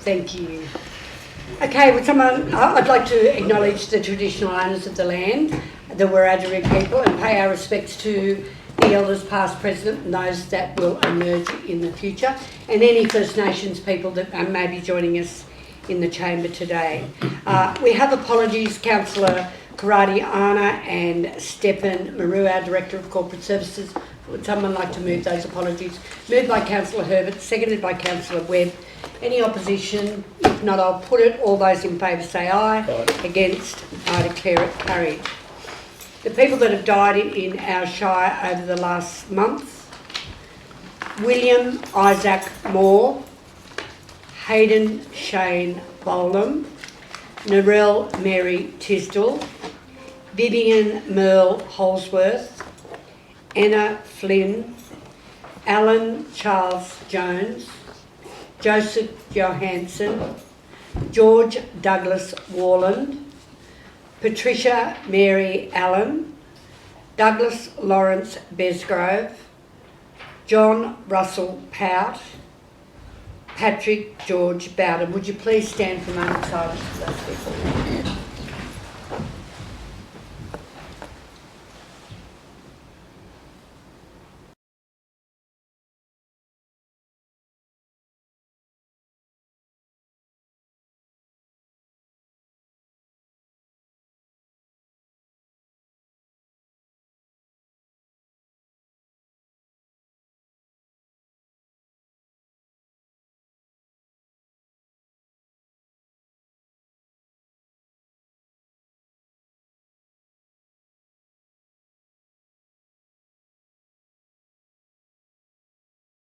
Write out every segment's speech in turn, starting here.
Thank you. Okay, would someone, I'd like to acknowledge the traditional owners of the land, the Wiradjuri people, and pay our respects to the elders past, present, and those that will emerge in the future, and any First Nations people that may be joining us in the chamber today. We have apologies, Councillor Karati Anna and Stephen Maru, our Director of Corporate Services. Would someone like to move those apologies? Moved by Councillor Herbert, seconded by Councillor Webb. Any opposition? If not, I'll put it. All those in favour say aye. Aye. Against, I declare it carried. The people that have died in our Shire over the last month: William Isaac Moore, Hayden Shane Bolam, Narelle Mary Tisdall, Vivian Merle Holsworth, Anna Flynn, Alan Charles Jones, Joseph Johansson, George Douglas Warland, Patricia Mary Allen, Douglas Lawrence Besgrove, John Russell Pout, Patrick George Bowden. Would you please stand for a moment of silence for those people?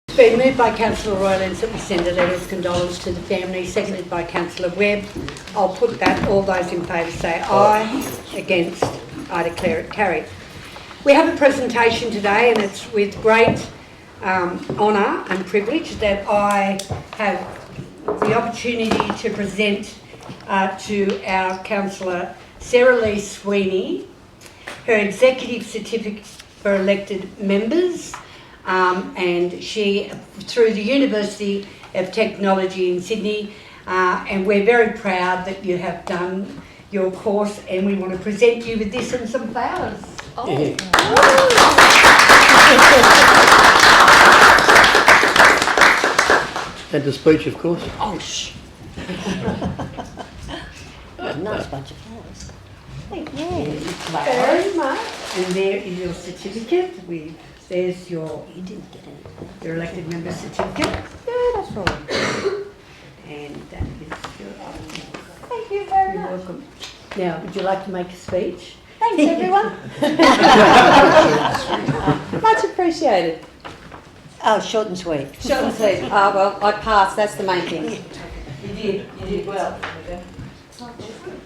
It's been moved by Councillor Roylance that we send a letter of condolence to the family, seconded by Councillor Webb. I'll put that. All those in favour say aye. Against, I declare it carried. We have a presentation today, and it's with great honour and privilege that I have the opportunity to present to our Councillor Sarah Lee Sweeney her Executive Certificate for elected members. And she, through the University of Technology in Sydney, and we're very proud that you have done your course, and we want to present you with this and some flowers. Oh. Yeah. And the speech, of course. Oh, shh. Nice bunch of flowers. Thank you. Very much. And there is your certificate. There's your elected member certificate. Yeah, that's right. And that is your Thank you very much. You're welcome. Now, would you like to make a speech? Thanks, everyone. Much appreciated. Oh, short and sweet. Short and sweet. Oh, well, I passed. That's the main thing. You did well.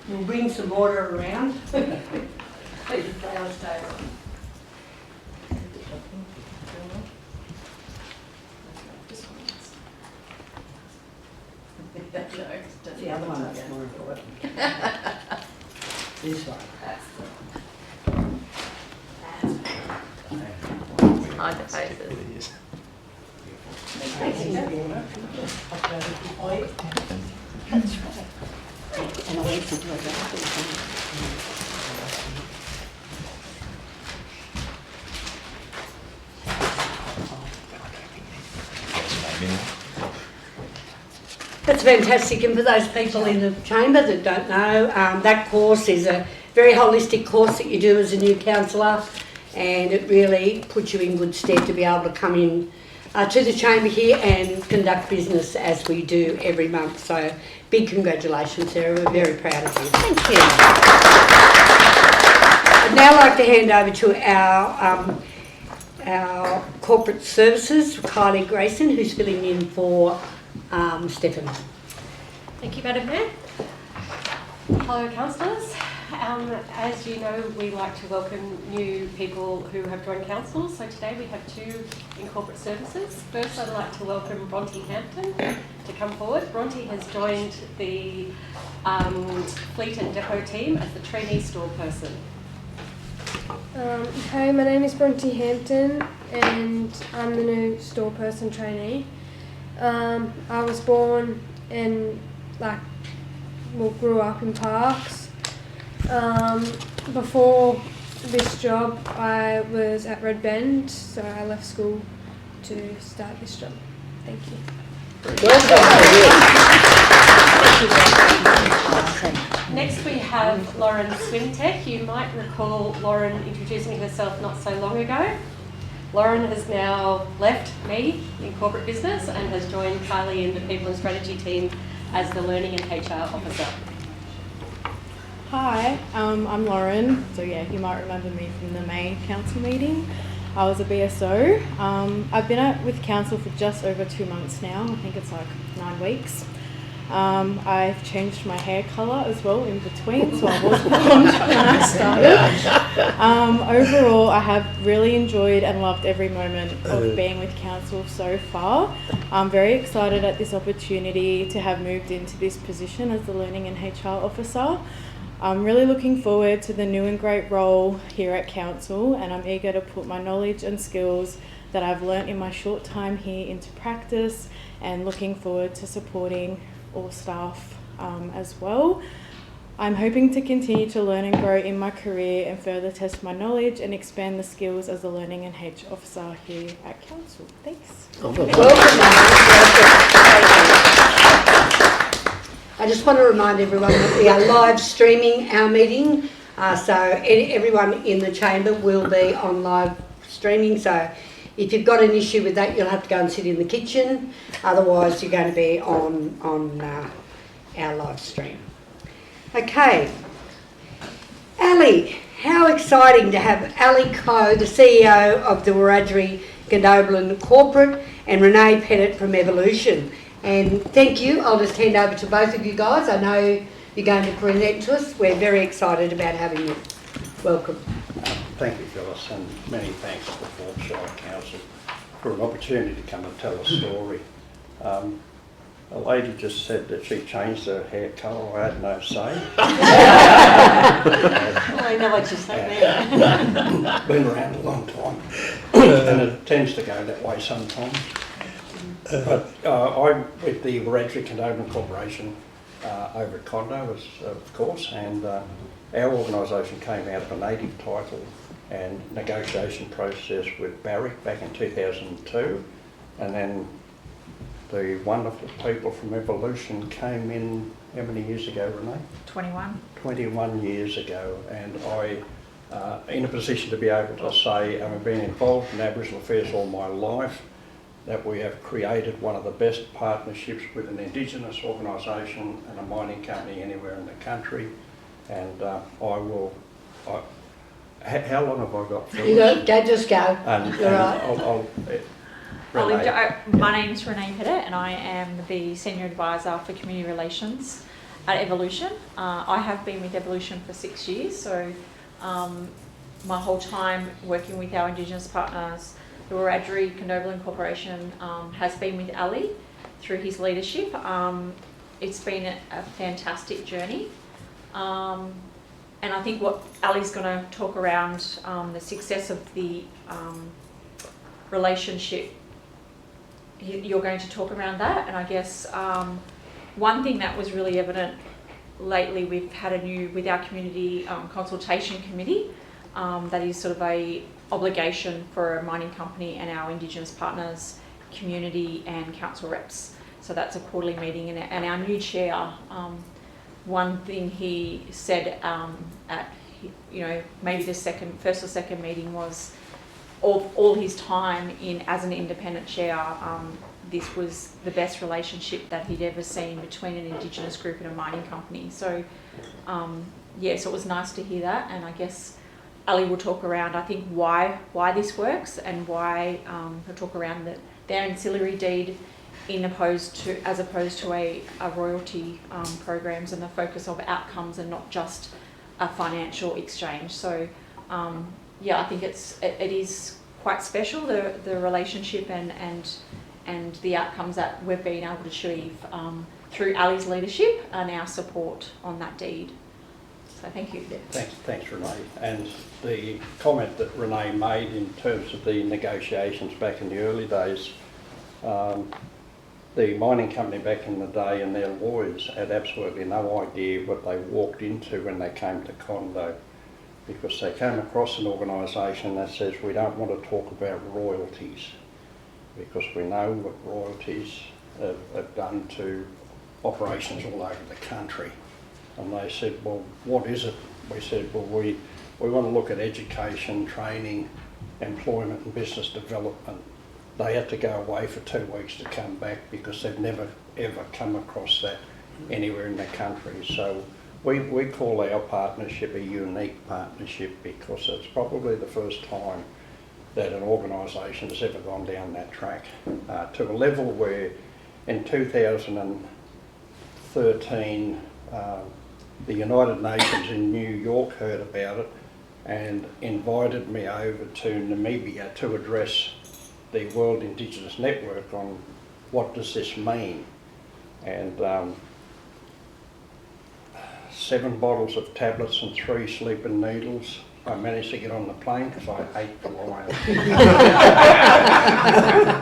We'll bring some water around. Let the flowers stay on. No, the other one that's more important. This one. Hide the faces. That's right. And I went to do a That's fantastic, and for those people in the chamber that don't know, that course is a very holistic course that you do as a new councillor, and it really puts you in good stead to be able to come in to the chamber here and conduct business as we do every month. So big congratulations, Sarah, we're very proud of you. Thank you. I'd now like to hand over to our corporate services, Kylie Grayson, who's filling in for Stephen. Thank you, Madam Mayor. Hello, councillors. As you know, we like to welcome new people who have joined council. So today we have two in corporate services. First, I'd like to welcome Bronte Hampton to come forward. Bronte has joined the fleet and depot team as the trainee store person. Hi, my name is Bronte Hampton and I'm the new store person trainee. I was born and grew up in parks. Before this job, I was at Red Bend, so I left school to start this job. Thank you. Next we have Lauren Swintek. You might recall Lauren introducing herself not so long ago. Lauren has now left me in corporate business and has joined Kylie in the People and Strategy team as the Learning and HR Officer. Hi, I'm Lauren. So yeah, you might remember me from the main council meeting. I was a BSO. I've been with council for just over 2 months now. I think it's like 9 weeks. I've changed my hair colour as well in between, so I was blonde when I started. Overall, I have really enjoyed and loved every moment of being with council so far. I'm very excited at this opportunity to have moved into this position as the Learning and HR Officer. I'm really looking forward to the new and great role here at council, and I'm eager to put my knowledge and skills that I've learnt in my short time here into practice, and looking forward to supporting all staff as well. I'm hoping to continue to learn and grow in my career and further test my knowledge and expand the skills as a Learning and HR Officer here at council. Thanks. I just want to remind everyone that we are live streaming our meeting, so everyone in the chamber will be on live streaming. So if you've got an issue with that, you'll have to go and sit in the kitchen. Otherwise, you're going to be on our live stream. Okay, Ali, how exciting to have Ali Coe, the CEO of the Wiradjuri Condobolin Corporate, and Renee Pettit from Evolution. And thank you. I'll just hand over to both of you guys. I know you're going to present to us. We're very excited about having you. Welcome. Thank you, Phyllis, and many thanks to the Forbes Shire Council for an opportunity to come and tell a story. A lady just said that she changed her hair colour. I had no say. I know what you're saying. Been around a long time, and it tends to go that way sometimes. But I'm with the Wiradjuri Condobolin Corporation over at Condo, of course, and our organisation came out of a native title and negotiation process with Barrick back in 2002, and then the wonderful people from Evolution came in, how many years ago, Renee? 21. 21 years ago, and in a position to be able to say, I've been involved in Aboriginal affairs all my life, that we have created one of the best partnerships with an Indigenous organisation and a mining company anywhere in the country. And how long have I got? You go, just go. You're right. My name's Renee Pettit, and I am the Senior Advisor for Community Relations at Evolution. I have been with Evolution for 6 years, so my whole time working with our Indigenous partners, the Wiradjuri Condobolin Corporation, has been with Ali through his leadership. It's been a fantastic journey. And I think what Ali's going to talk around the success of the relationship, you're going to talk around that. And I guess one thing that was really evident lately, we've had with our community consultation committee, that is sort of a obligation for a mining company and our Indigenous partners, community and council reps. So that's a quarterly meeting, and our new chair, one thing he said at maybe the first or second meeting was all his time as an independent chair, this was the best relationship that he'd ever seen between an Indigenous group and a mining company. So so it was nice to hear that, and I guess Ali will talk around, I think, why this works, and why he'll talk around their ancillary deed as opposed to a royalty programs, and the focus of outcomes and not just a financial exchange. So I think it is quite special, the relationship and the outcomes that we've been able to achieve through Ali's leadership and our support on that deed. So thank you. Thanks, Renee. And the comment that Renee made in terms of the negotiations back in the early days, the mining company back in the day and their lawyers had absolutely no idea what they walked into when they came to Condo, because they came across an organisation that says we don't want to talk about royalties, because we know what royalties have done to operations all over the country. And they said, well, what is it? We said, well, we want to look at education, training, employment and business development. They had to go away for 2 weeks to come back because they've never ever come across that anywhere in the country. So we call our partnership a unique partnership, because it's probably the first time that an organisation has ever gone down that track to a level where in 2013 the United Nations in New York heard about it and invited me over to Namibia to address the World Indigenous Network on what does this mean. And 7 bottles of tablets and 3 sleeping needles. I managed to get on the plane because I hate flying.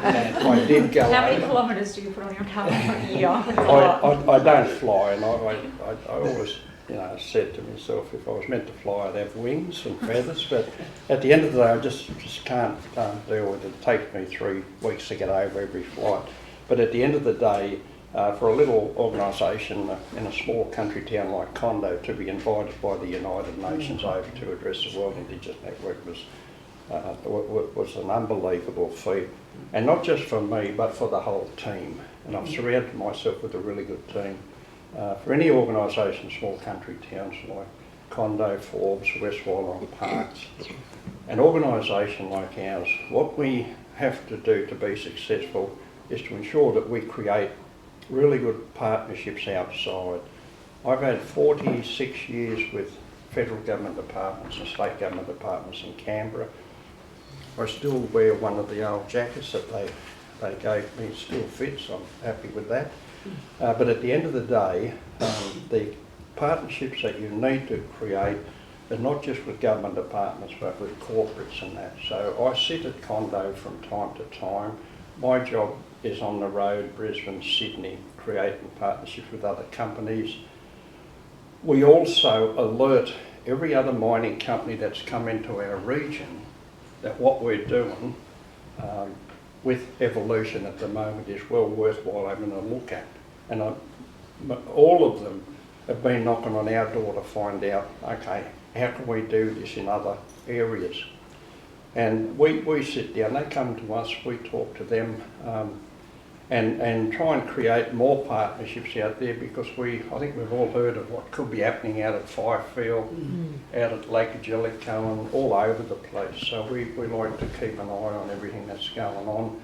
And I did go How many over. kilometres do you put on your calendar a year? I don't fly, and I always, said to myself, if I was meant to fly, I'd have wings and feathers. But at the end of the day, I just can't deal with it. It takes me 3 weeks to get over every flight. But at the end of the day, for a little organisation in a small country town like Condo to be invited by the United Nations over to address the World Indigenous Network was an unbelievable feat. And not just for me, but for the whole team. And I've surrounded myself with a really good team. For any organisation, small country towns like Condo, Forbes, West Wollongong, Parks, an organisation like ours, what we have to do to be successful is to ensure that we create really good partnerships outside. I've had 46 years with federal government departments and state government departments in Canberra. I still wear one of the old jackets that they gave me. It still fits, I'm happy with that. But at the end of the day, the partnerships that you need to create are not just with government departments but with corporates and that. So I sit at Condo from time to time. My job is on the road, Brisbane, Sydney, creating partnerships with other companies. We also alert every other mining company that's come into our region that what we're doing with evolution at the moment is well worthwhile having a look at. And all of them have been knocking on our door to find out, okay, how can we do this in other areas? And we sit down, they come to us, we talk to them, and try and create more partnerships out there, because I think we've all heard of what could be happening out at Fifield, out at Lake Jellicoe, and all over the place. So we like to keep an eye on everything that's going on.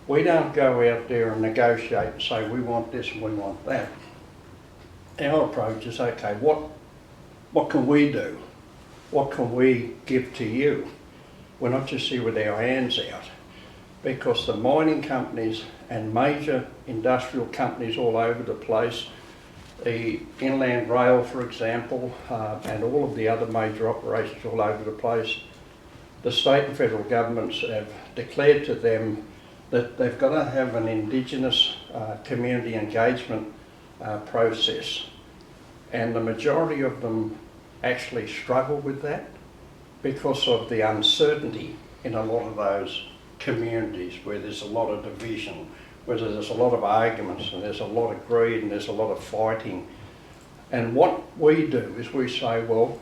We don't go out there and negotiate and say we want this and we want that. Our approach is, okay, what can we do? What can we give to you? We're not just here with our hands out, because the mining companies and major industrial companies all over the place, the Inland Rail, for example, and all of the other major operations all over the place, the state and federal governments have declared to them that they've got to have an Indigenous community engagement process. And the majority of them actually struggle with that because of the uncertainty in a lot of those communities where there's a lot of division, where there's a lot of arguments and there's a lot of greed and there's a lot of fighting. And what we do is we say, well,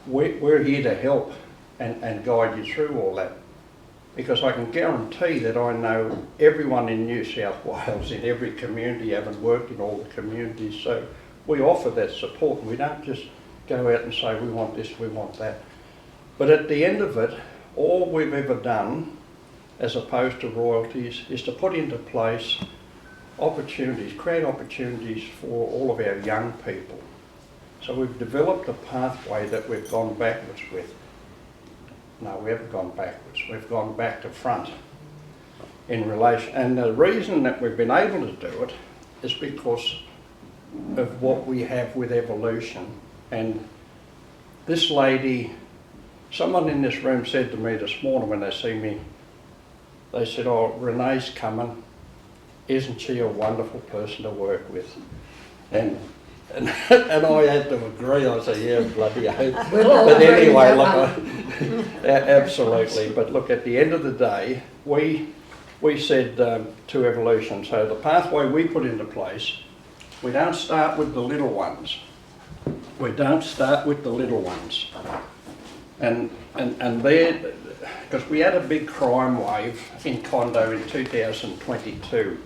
we're here to help and guide you through all that. Because I can guarantee that I know everyone in New South Wales, in every community, having worked in all the communities. So we offer that support, and we don't just go out and say we want this, we want that. But at the end of it, all we've ever done, as opposed to royalties, is to put into place opportunities, create opportunities for all of our young people. So we've developed a pathway that we've gone backwards with. No, we haven't gone backwards, we've gone back to front in relation. And the reason that we've been able to do it is because of what we have with evolution. And this lady, someone in this room said to me this morning when they see me, they said, oh, Renee's coming isn't she a wonderful person to work with? And and I had to agree. I said, yeah, bloody oath. We'll all But agree with anyway, that look, one. absolutely. But look, at the end of the day, we said to evolution, so the pathway we put into place, we don't start with the little ones. We don't start with the little ones. And there, because we had a big crime wave in Condo in 2022.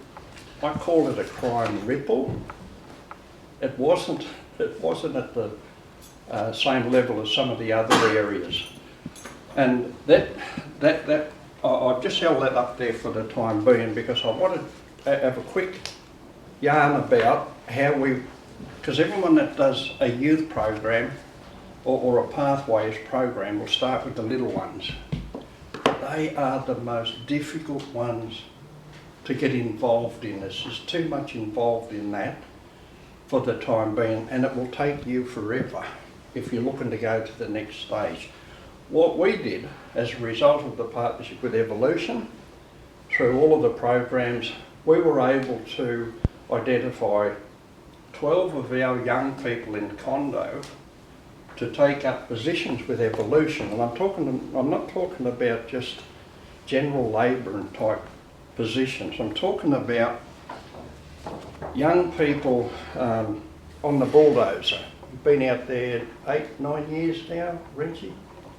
I call it a crime ripple. It wasn't at the same level as some of the other areas. And I've just held that up there for the time being because I wanted to have a quick yarn about how because everyone that does a youth program or a pathways program will start with the little ones. They are the most difficult ones to get involved in. There's too much involved in that for the time being, and it will take you forever if you're looking to go to the next stage. What we did as a result of the partnership with Evolution, through all of the programs, we were able to identify 12 of our young people in Condo to take up positions with Evolution. And I'm not talking about just general labouring type positions. I'm talking about young people on the bulldozer. You've been out there 8, 9 years now, Renchi?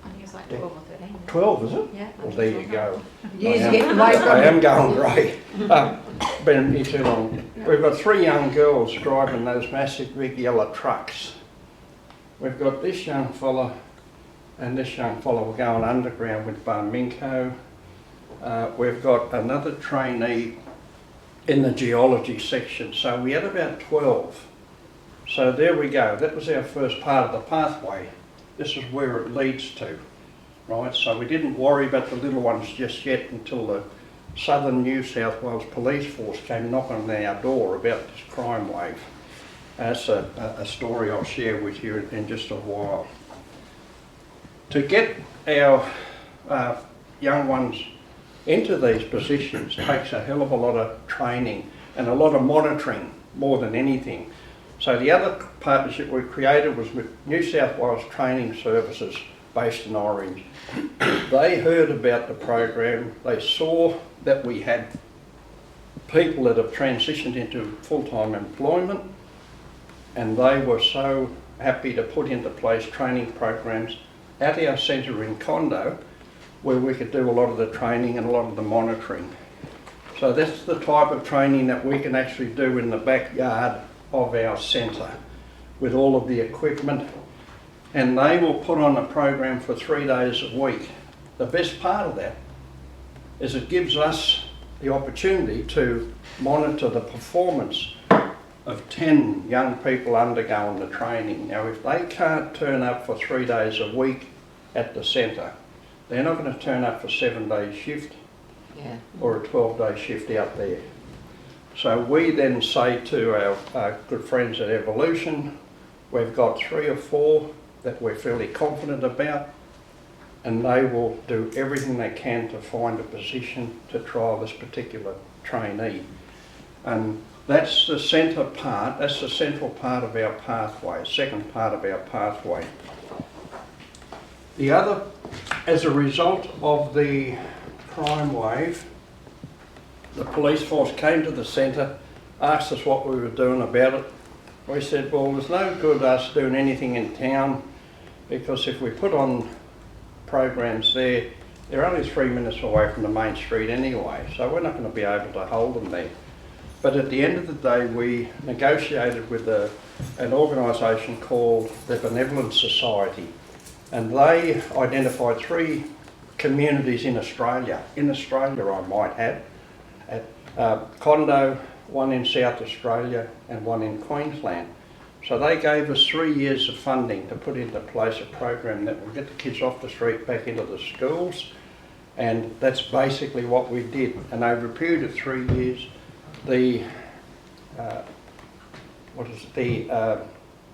I think it's like 12 or 13. 12, is it? Yeah. Well, there you go. Years getting away from I it. am going grey. Been here too long. We've got 3 young girls driving those massive big yellow trucks. We've got this young fella and this young fella were going underground with Barminco. We've got another trainee in the geology section. So we had about 12. So there we go. That was our first part of the pathway. This is where it leads to, right? So we didn't worry about the little ones just yet until the Southern New South Wales Police Force came knocking on our door about this crime wave. That's a story I'll share with you in just a while. To get our young ones into these positions takes a hell of a lot of training and a lot of monitoring more than anything. So the other partnership we created was with New South Wales Training Services based in Orange. They heard about the program, they saw that we had people that have transitioned into full-time employment, and they were so happy to put into place training programs at our centre in Condo where we could do a lot of the training and a lot of the monitoring. So that's the type of training that we can actually do in the backyard of our centre with all of the equipment, and they will put on a program for 3 days a week. The best part of that is it gives us the opportunity to monitor the performance of 10 young people undergoing the training. Now if they can't turn up for 3 days a week at the centre, they're not going to turn up for a 7-day shift or a 12-day shift out there. So we then say to our good friends at Evolution, we've got 3 or 4 that we're fairly confident about, and they will do everything they can to find a position to trial this particular trainee. And that's the centre part, that's the central part of our pathway, second part of our pathway. The other, as a result of the crime wave, the police force came to the centre, asked us what we were doing about it. We said, well, there's no good us doing anything in town because if we put on programs there, they're only 3 minutes away from the main street anyway, so we're not going to be able to hold them there. But at the end of the day, we negotiated with an organisation called the Benevolent Society, and they identified 3 communities in Australia I might add, at Condo, one in South Australia and one in Queensland. So they gave us 3 years of funding to put into place a program that will get the kids off the street back into the schools, and that's basically what we did. And over a period of 3 years, the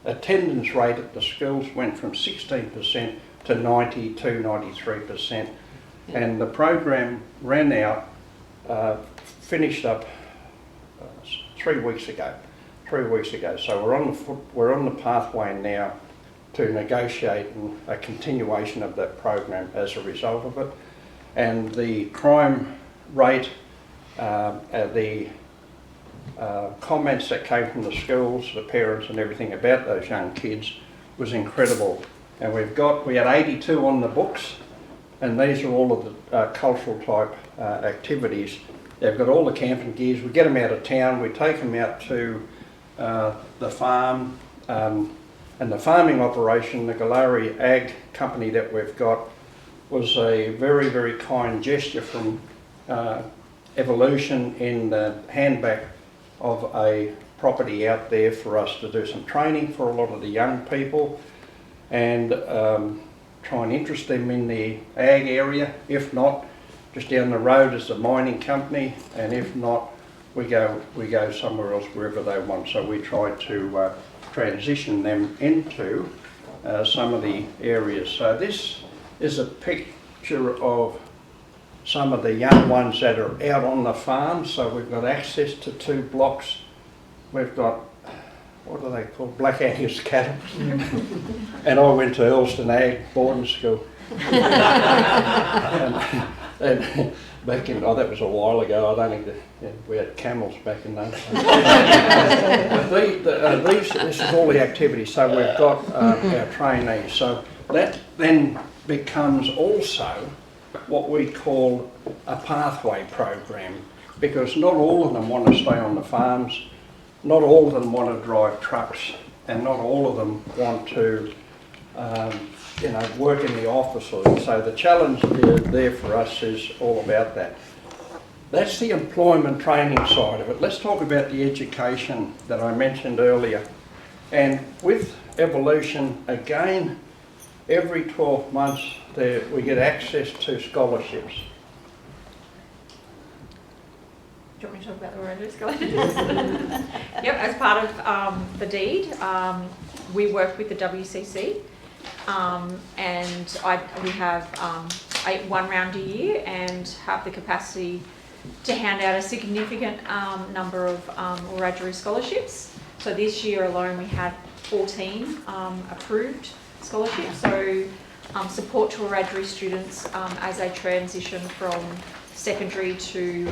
attendance rate at the schools went from 16% to 92, 93%. And the program ran out, finished up 3 weeks ago. 3 weeks ago. So we're on the pathway now to negotiate a continuation of that program as a result of it. And the crime rate, the comments that came from the schools, the parents and everything about those young kids was incredible. And we had 82 on the books, and these are all of the cultural type activities. They've got all the camping gears. We get them out of town, we take them out to the farm, and the farming operation, the Galari Ag company that we've got, was a very, very kind gesture from Evolution in the handback of a property out there for us to do some training for a lot of the young people and try and interest them in the ag area. If not, just down the road is the mining company, and if not, we go somewhere else wherever they want. So we try to transition them into some of the areas. So this is a picture of some of the young ones that are out on the farm. So we've got access to 2 blocks. We've got, what do they call, Black Angus cattle. And I went to Elston Ag boarding school. and back in, that was a while ago. I don't think we had camels back in those days. This is all the activities. So we've got our trainees. So that then becomes also what we call a pathway program, because not all of them want to stay on the farms, not all of them want to drive trucks, and not all of them want to work in the office. So the challenge there for us is all about that. That's the employment training side of it. Let's talk about the education that I mentioned earlier. And with Evolution, again, every 12 months we get access to scholarships. Do you want me to talk about the Wiradjuri scholarships? Yep, as part of the deed, we work with the WCC, and we have 1 round a year and have the capacity to hand out a significant number of Wiradjuri scholarships. So this year alone we had 14 approved scholarships. So support to Wiradjuri students as they transition from secondary to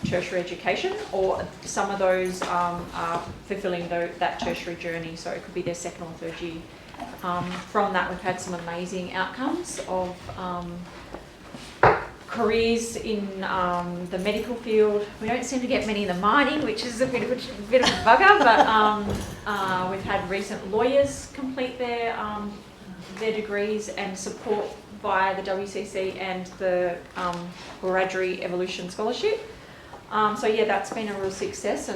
tertiary education, or some of those are fulfilling that tertiary journey, so it could be their 2nd or 3rd year. From that we've had some amazing outcomes of careers in the medical field. We don't seem to get many in the mining, which is a bit of a bugger, but we've had recent lawyers complete their degrees and support via the WCC and the Wiradjuri Evolution Scholarship. So yeah, that's been a real success,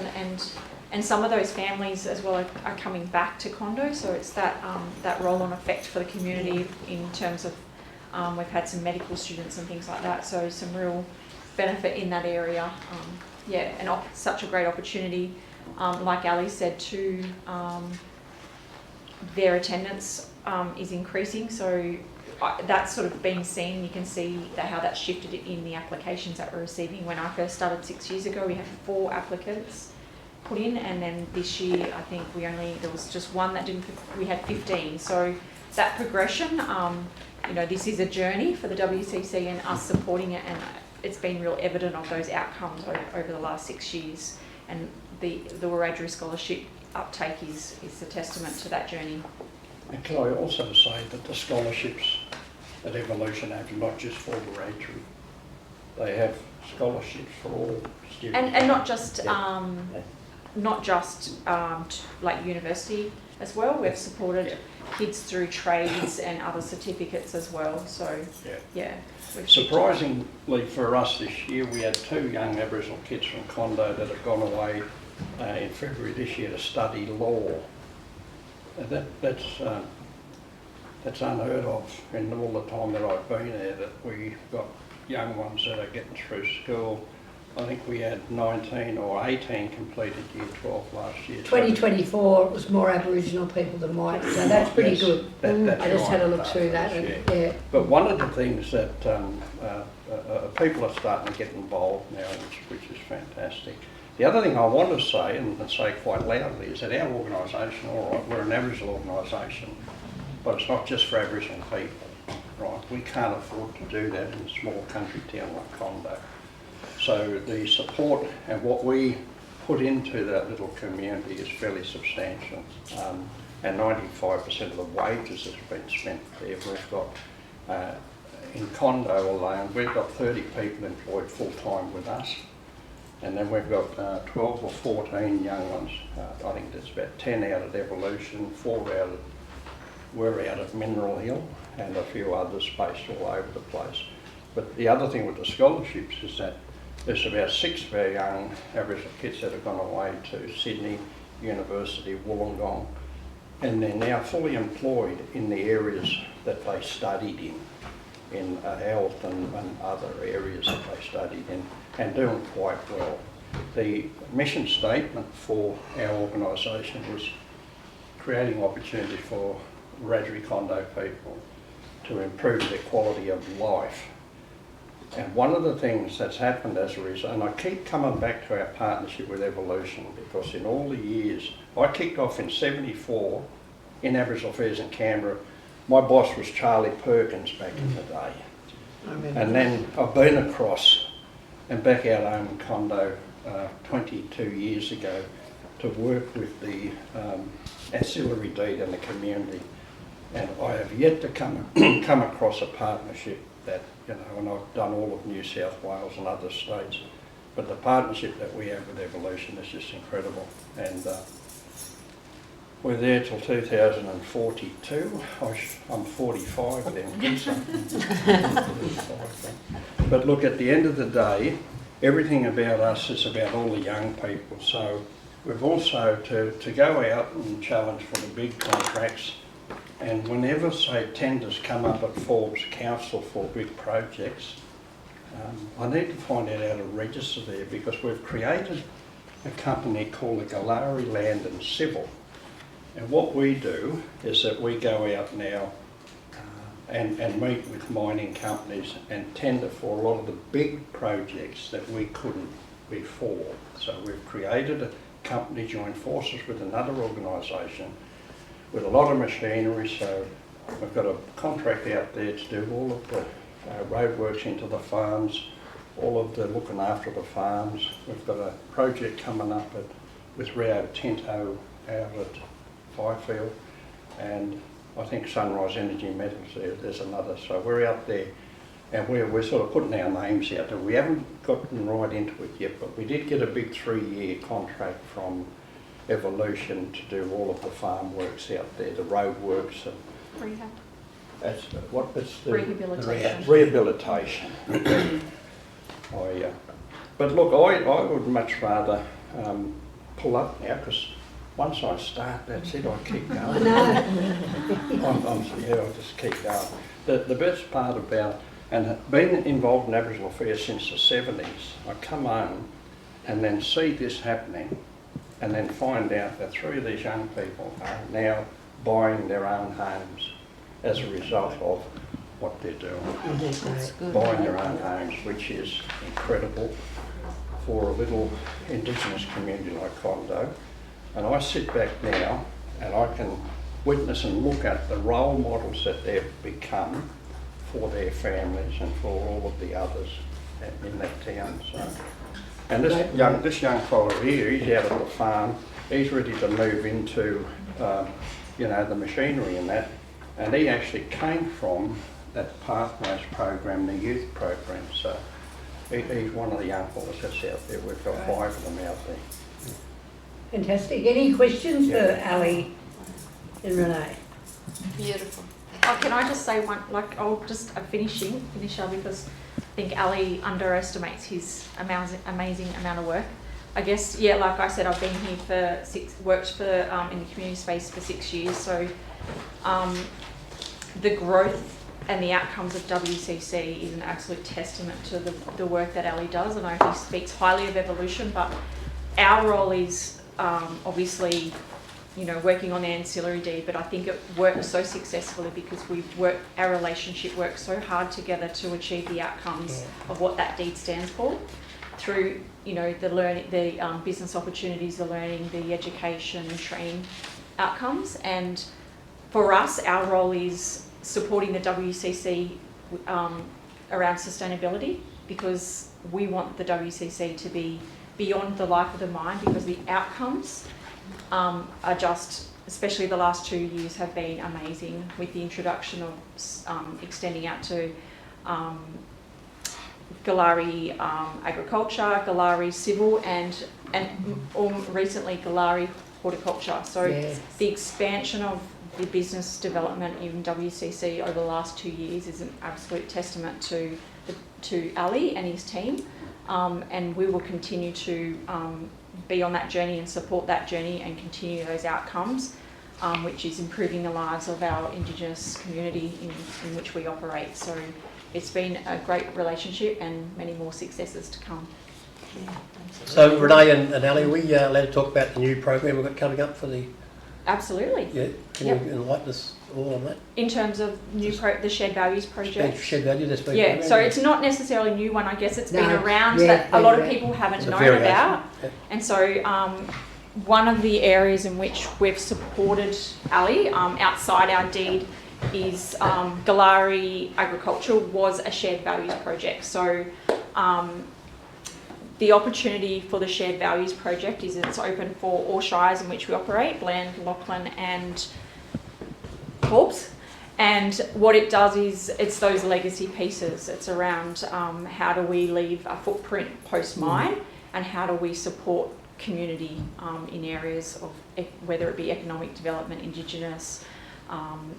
and some of those families as well are coming back to Condo, so it's that roll-on effect for the community in terms of we've had some medical students and things like that, so some real benefit in that area. Yeah, and such a great opportunity. Like Ali said too, their attendance is increasing, so that's sort of been seen. You can see how that's shifted in the applications that we're receiving. When I first started 6 years ago, we had 4 applicants put in, and then this year I think there was just 1 that didn't. We had 15. So that progression, this is a journey for the WCC and us supporting it, and it's been real evident of those outcomes over the last 6 years. And the Wiradjuri scholarship uptake is a testament to that journey. And can I also say that the scholarships at Evolution have not just for Wiradjuri, they have scholarships for all students. And not just like university as well. We've supported kids through trades and other certificates as well. So yeah. Surprisingly for us this year, we had 2 young Aboriginal kids from Condo that have gone away in February this year to study law. That's unheard of in all the time that I've been there, that we've got young ones that are getting through school. I think we had 19 or 18 completed year 12 last year. 2024 it was more Aboriginal people than white, so that's pretty good. I just had a look through that. Yeah. But one of the things that people are starting to get involved now, which is fantastic. The other thing I want to say, and say quite loudly, is that our organisation, all right, we're an Aboriginal organisation, but it's not just for Aboriginal people, right? We can't afford to do that in a small country town like Condo. So the support and what we put into that little community is fairly substantial. And 95% of the wages has been spent there. We've got, in Condo alone, we've got 30 people employed full-time with us. And then we've got 12 or 14 young ones. I think there's about 10 out at Evolution, 4 we're out at Mineral Hill, and a few others based all over the place. But the other thing with the scholarships is that there's about 6 of our young Aboriginal kids that have gone away to Sydney University, Wollongong, and they're now fully employed in the areas that they studied in health and other areas that they studied in, and doing quite well. The mission statement for our organisation was creating opportunities for Wiradjuri Condo people to improve their quality of life. And one of the things that's happened as a result, and I keep coming back to our partnership with Evolution, because in all the years, I kicked off in '74 in Aboriginal Affairs in Canberra. My boss was Charlie Perkins back in the day. And then I've been across and back out home in Condo 22 years ago to work with the ancillary deed and the community. And I have yet to come across a partnership that, you know, and I've done all of New South Wales and other states, but the partnership that we have with Evolution is just incredible. And we're there till 2042. I'm 45 then. But look, at the end of the day, everything about us is about all the young people. So we've also to go out and challenge for the big contracts. And whenever, say, tenders come up at Forbes Council for big projects, I need to find out how to register there, because we've created a company called the Galari Land and Civil. And what we do is that we go out now and meet with mining companies and tender for a lot of the big projects that we couldn't before. So we've created a company, joined forces with another organisation with a lot of machinery. So we've got a contract out there to do all of the roadworks into the farms, all of the looking after the farms. We've got a project coming up with Rio Tinto out at Fifield, and I think Sunrise Energy Metals there's another. So we're out there and we're sort of putting our names out there. We haven't gotten right into it yet, but we did get a big 3-year contract from Evolution to do all of the farm works out there, the road works. And Rehab. that's what it's the Rehabilitation. Rehabilitation. But look, I would much rather pull up now, because once I start, that's it, I keep going. I'll just keep going. The best part about, and being involved in Aboriginal affairs since the 70s, I come home and then see this happening, and then find out that 3 of these young people are now buying their own homes as a result of what they're doing. That's good. Buying their own homes, which is incredible for a little Indigenous community like Condo. And I sit back now and I can witness and look at the role models that they've become for their families and for all of the others in that town. So, and this young fellow here, he's out at the farm. He's ready to move into, you know, the machinery and that. And he actually came from that Pathways program, the youth program. So he's one of the young fellows that's out there. We've got 5 of them out there. Fantastic. Any questions for Ali and Renee? Beautiful. Oh, can I just say one, like, I'll just a finisher, because I think Ali underestimates his amazing amount of work. I guess, yeah, like I said, I've been here for worked for in the community space for 6 years. So the growth and the outcomes of WCC is an absolute testament to the work that Ali does. And I know he speaks highly of Evolution, but our role is obviously, you know, working on the ancillary deed, but I think it works so successfully because our relationship works so hard together to achieve the outcomes of what that deed stands for. through, the business opportunities, the learning, the education and training outcomes. And for us, our role is supporting the WCC around sustainability, because we want the WCC to be beyond the life of the mine, because the outcomes are just, especially the last 2 years, have been amazing, with the introduction of extending out to Galari agriculture, Galari civil, and recently Galari horticulture. So Yes. the expansion of the business development in WCC over the last 2 years is an absolute testament to Ali and his team, and we will continue to be on that journey and support that journey and continue those outcomes, which is improving the lives of our Indigenous community in which we operate. So it's been a great relationship and many more successes to come. So Renee and Ali, are we allowed to talk about the new program we've got coming up for the... Absolutely. Yeah, can Yep. you enlighten us all on that? In terms of the Shared Values project. Shared value, that's been Yeah, program, so it's not necessarily a new one, I guess. It's been No, around yeah, that a lot of yeah. people haven't It's a known variation. about. Yeah. And so one of the areas in which we've supported Ali outside our deed is Galari Agriculture was a shared values project. So the opportunity for the shared values project is it's open for all shires in which we operate, Bland, Lachlan and Forbes. And what it does is it's those legacy pieces. It's around how do we leave a footprint post-mine and how do we support community in areas of whether it be economic development, Indigenous,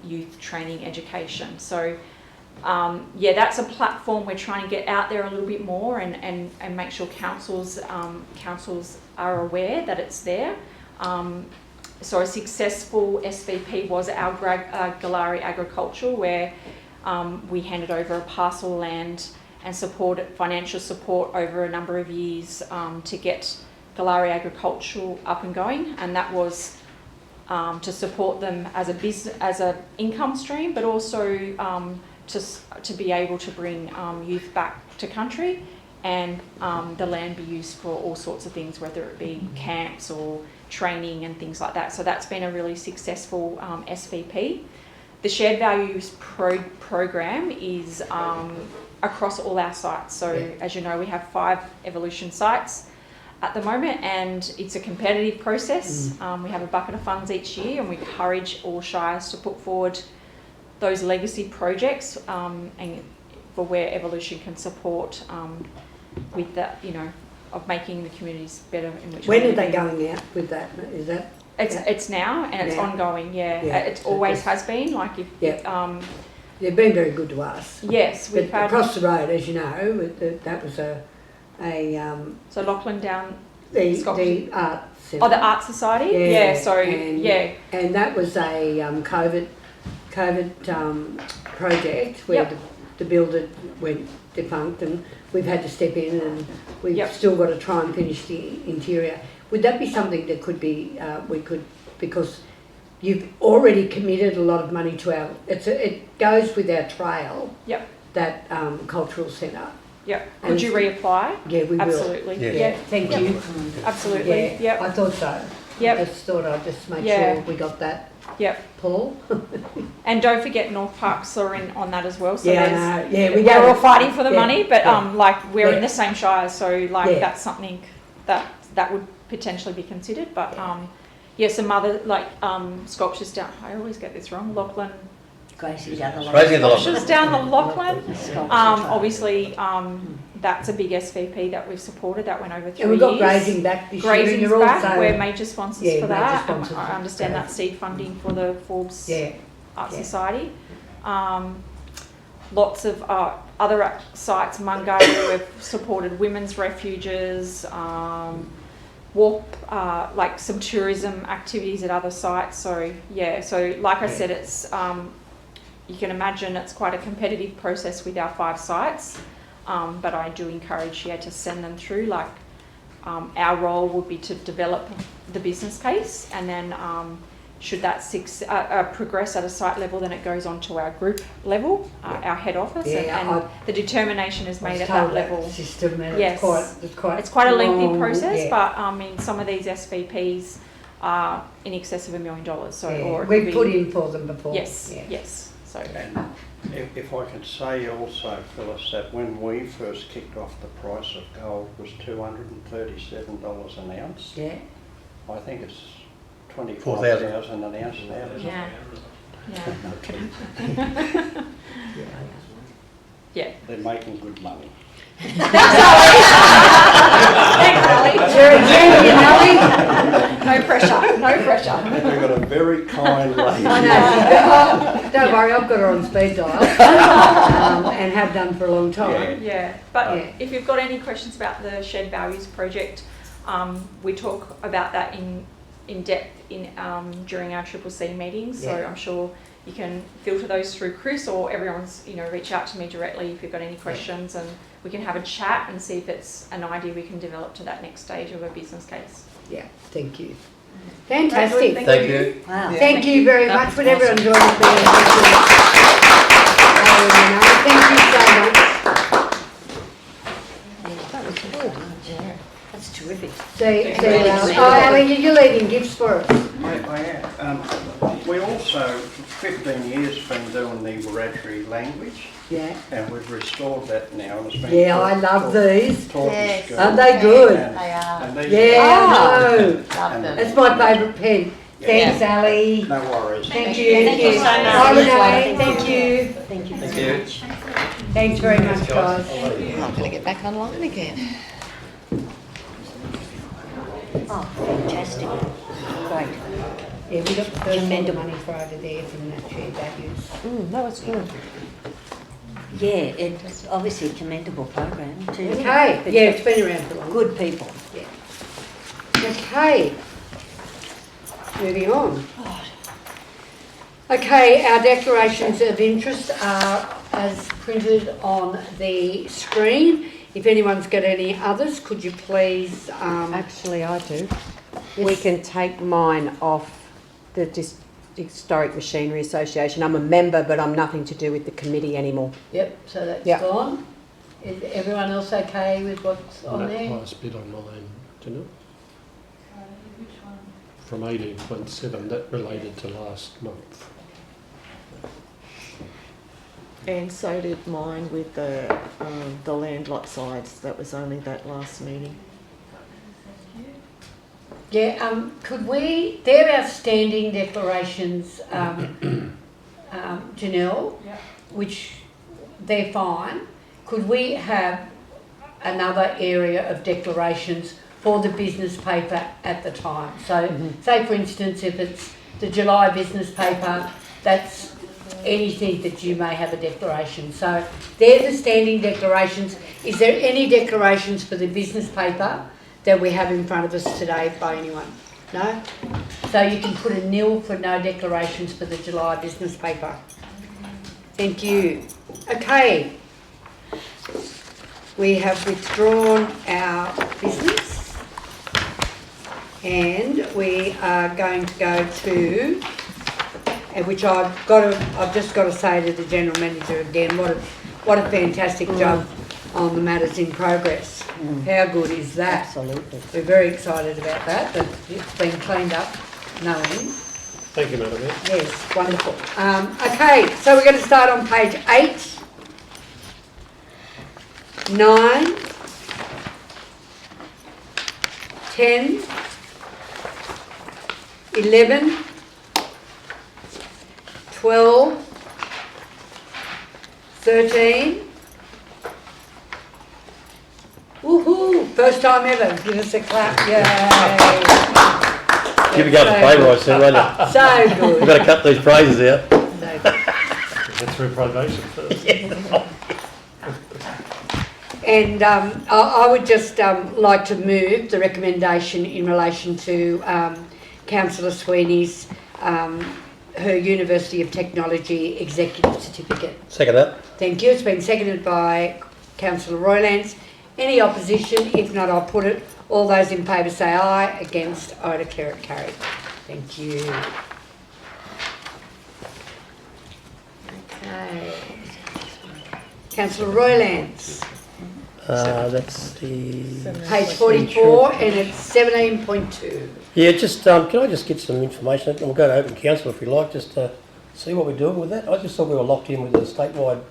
youth training, education. So that's a platform we're trying to get out there a little bit more and make sure councils are aware that it's there. So a successful SVP was our Galari Agriculture, where we handed over a parcel of land and financial support over a number of years to get Galari Agriculture up and going, and that was to support them as a business, as an income stream, but also to be able to bring youth back to country, and the land be used for all sorts of things, whether it be camps or training and things like that. So that's been a really successful SVP. The Shared Values program is across all our sites. So as you know, we have 5 evolution sites at the moment, and it's a competitive process. We have a bucket of funds each year, and we encourage all shires to put forward those legacy projects and for where evolution can support with that, of making the communities better in which. When are they going out with that? Is that? It's now, and it's ongoing. Yeah, it always has been. Like They've been very good to us. Yes, we've but had across the road, as you know, that was so Lachlan down the art centre. Oh, the art society. And that was a COVID project where the builder went defunct, and we've had to step in, and we've still got to try and finish the interior. Would that be something that could be because you've already committed a lot of money to our. It goes with our trail. Yep. That cultural centre. Yep. Could you reapply? Yeah, we will. Absolutely. Yeah. Thank you. Absolutely. Yeah, Yep. I thought so. Yep. I just thought I'd just make sure we got that. Yep. Paul. And don't forget North Parks are in on that as well. So we're all fighting for the money, but we're in Yeah. the same shire, so that's something that would potentially be considered. But some other sculptures down. I always get this wrong. Lachlan. Grazing down the Sculptures down the Lachlan. Obviously, that's a big SVP that we've supported. That went over 3 years. And we've got grazing back this year. Grazing's You're back. also, We're major sponsors for that. sponsors I understand for that seed funding for the Forbes Art Society. Lots of other sites, Mungo, we've supported women's refuges, some tourism activities at other sites. So like I said, it's you can imagine it's quite a competitive process with our 5 sites, but I do encourage you to send them through. Our role would be to develop the business case and then should that progress at a site level, then it goes on to our group level, our head office, and the determination is made at that level. System, and Yes, it's quite a lengthy long, process, yeah. but in some of these SVPs are in excess of $1 million. So, or it could we've be, put in for them before. yes, Yeah. yes. So, And if I could say also, Phyllis, that when we first kicked off, the price of gold was $237 an ounce. Yeah. I think it's 25,000 an ounce now. yeah, yeah, yeah. They're making good money. Thanks, Ali. No pressure, no pressure. We've got a very kind lady. I know. Don't worry, I've got her on speed dial and have done for a long time. Yeah, but Yeah. if you've got any questions about the Shared Values project, we talk about that in depth during our CCC meetings. So Yeah. I'm sure you can filter those through Chris, or everyone's reach out to me directly if you've got any questions, and we can have a chat and see if it's an idea we can develop to that next stage of a business case. Yeah, thank you. Fantastic. Thank you. Wow. Thank you very much. Would everyone join us there? Thank you so much. That was good. Yeah. That's terrific. Alan, you're leaving gifts for us. I am. We also, 15 years, been doing the Wiradjuri language, Yeah. and we've restored that now. And it's been Yeah, I love these. taught in Yes. school. Aren't they good? And- They are. and these Yeah, I know. Love them. That's my favourite pen. Thanks, Ali. No worries. Thank you. Thank you so much. Bye, Renee. Thank you. Thank you. Thank you. Thanks very much, guys. I'm going to get back online again. Oh, fantastic. Great. Yeah, we got the first lot of money for over there from that shared values. That was good. Yeah, it's obviously a commendable program too. Okay, But yeah, it's been around for long. good people. Okay, moving on. Okay, our declarations of interest are as printed on the screen. If anyone's got any others, could you please? Actually, I do. Yes. We can take mine off the Historic Machinery Association. I'm a member, but I'm nothing to do with the committee anymore. Yep, so that's Yep. gone. Is everyone else okay with what's on there? Last bit on mine, didn't it? From 18.7, that related to last month. And so did mine with the land lot sides. That was only that last meeting. Yeah, could we, they're our standing declarations, Janelle, which they're fine. Could we have another area of declarations for the business paper at the time? So, say for instance, if it's the July business paper, that's anything that you may have a declaration. So, they're the standing declarations. Is there any declarations for the business paper that we have in front of us today by anyone? No? So you can put a nil for no declarations for the July business paper. Thank you. Okay. We have withdrawn our business and we are going to go to, which I've just got to say to the General Manager again, what a fantastic job on the matters in progress. How good is that? Absolutely. We're very excited about that, but it's been cleaned up, no end. Thank you, Madam Mayor. Yes, wonderful. Okay, so we're going to start on page 8, 9, 10, 11, 12, 13. Woohoo! First time ever. Give us a clap. Yay! You'll be going to play right soon, won't you? So good. We've got to cut these phrases out. So good. Get through probation first. And I would just like to move the recommendation in relation to Councillor Sweeney's her University of Technology Executive Certificate. Second that. Thank you. It's been seconded by Councillor Roylance. Any opposition? If not, I'll put it. All those in favour say aye. Against, I declare it carried. Thank you. Councillor Roylands, That's the... page 44, and it's 17.2. Yeah, just, can I just get some information? We'll go to open council if we like, just to see what we're doing with that. I just thought we were locked in with the statewide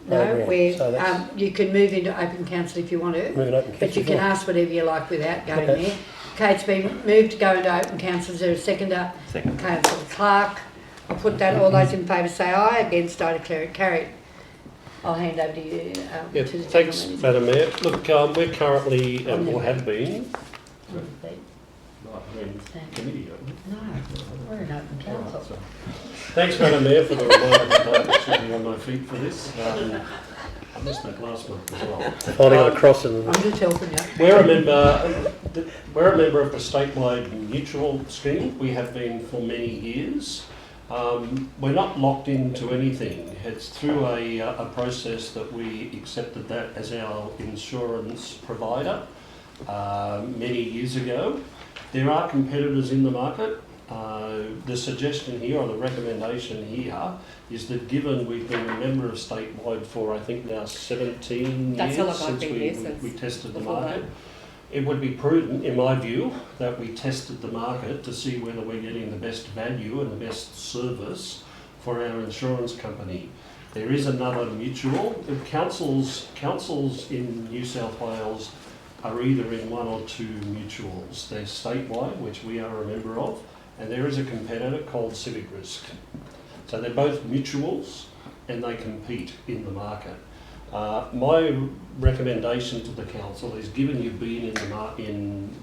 No, program. So that's you can move into open council if you want to, moving open council. but you can ask whatever you like without going Okay. there. Okay, it's been moved to go into open council. Is there a seconder? Second. Councillor Clark. I'll put that. All those in favour say aye. Against, I declare it carried. I'll hand over to you. Yeah, to the thanks, gentleman. Madam Mayor. Look, we're currently, or have been, committee. No, we're in open council. Thanks, Madam Mayor, for the reminder that I should be on my feet for this. I missed that last month as well. Finding on a crossing. I'm just helping you. We're a member of the statewide mutual scheme. We have been for many years. We're not locked into anything. It's through a process that we accepted that as our insurance provider many years ago. There are competitors in the market. The suggestion here, or the recommendation here, is that given we've been a member of statewide for I think now 17 That's years how long I've since been here, since we tested the before market, it would be prudent, in my view, that we tested the market to see whether we're getting the best value and the best service for our insurance company. There is another mutual. Councils in New South Wales are either in one or two mutuals. They're statewide, which we are a member of, and there is a competitor called Civic Risk. So they're both mutuals and they compete in the market. My recommendation to the council is, given you've been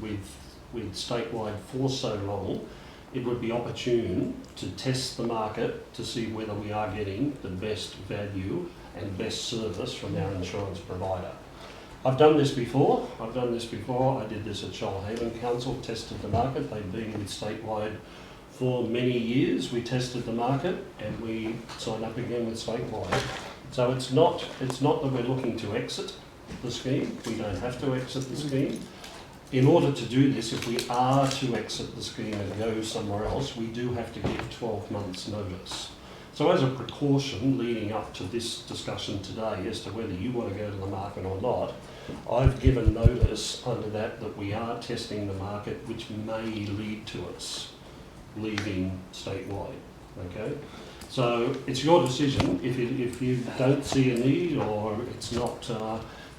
with statewide for so long, it would be opportune to test the market to see whether we are getting the best value and best service from our insurance provider. I've done this before. I did this at Shoalhaven Council, tested the market. They've been with statewide for many years. We tested the market and we signed up again with statewide. So it's not that we're looking to exit the scheme. We don't have to exit the scheme. In order to do this, if we are to exit the scheme and go somewhere else, we do have to give 12 months notice. So as a precaution leading up to this discussion today as to whether you want to go to the market or not, I've given notice under that we are testing the market, which may lead to us leaving statewide. Okay? So it's your decision. If you don't see a need, or it's not,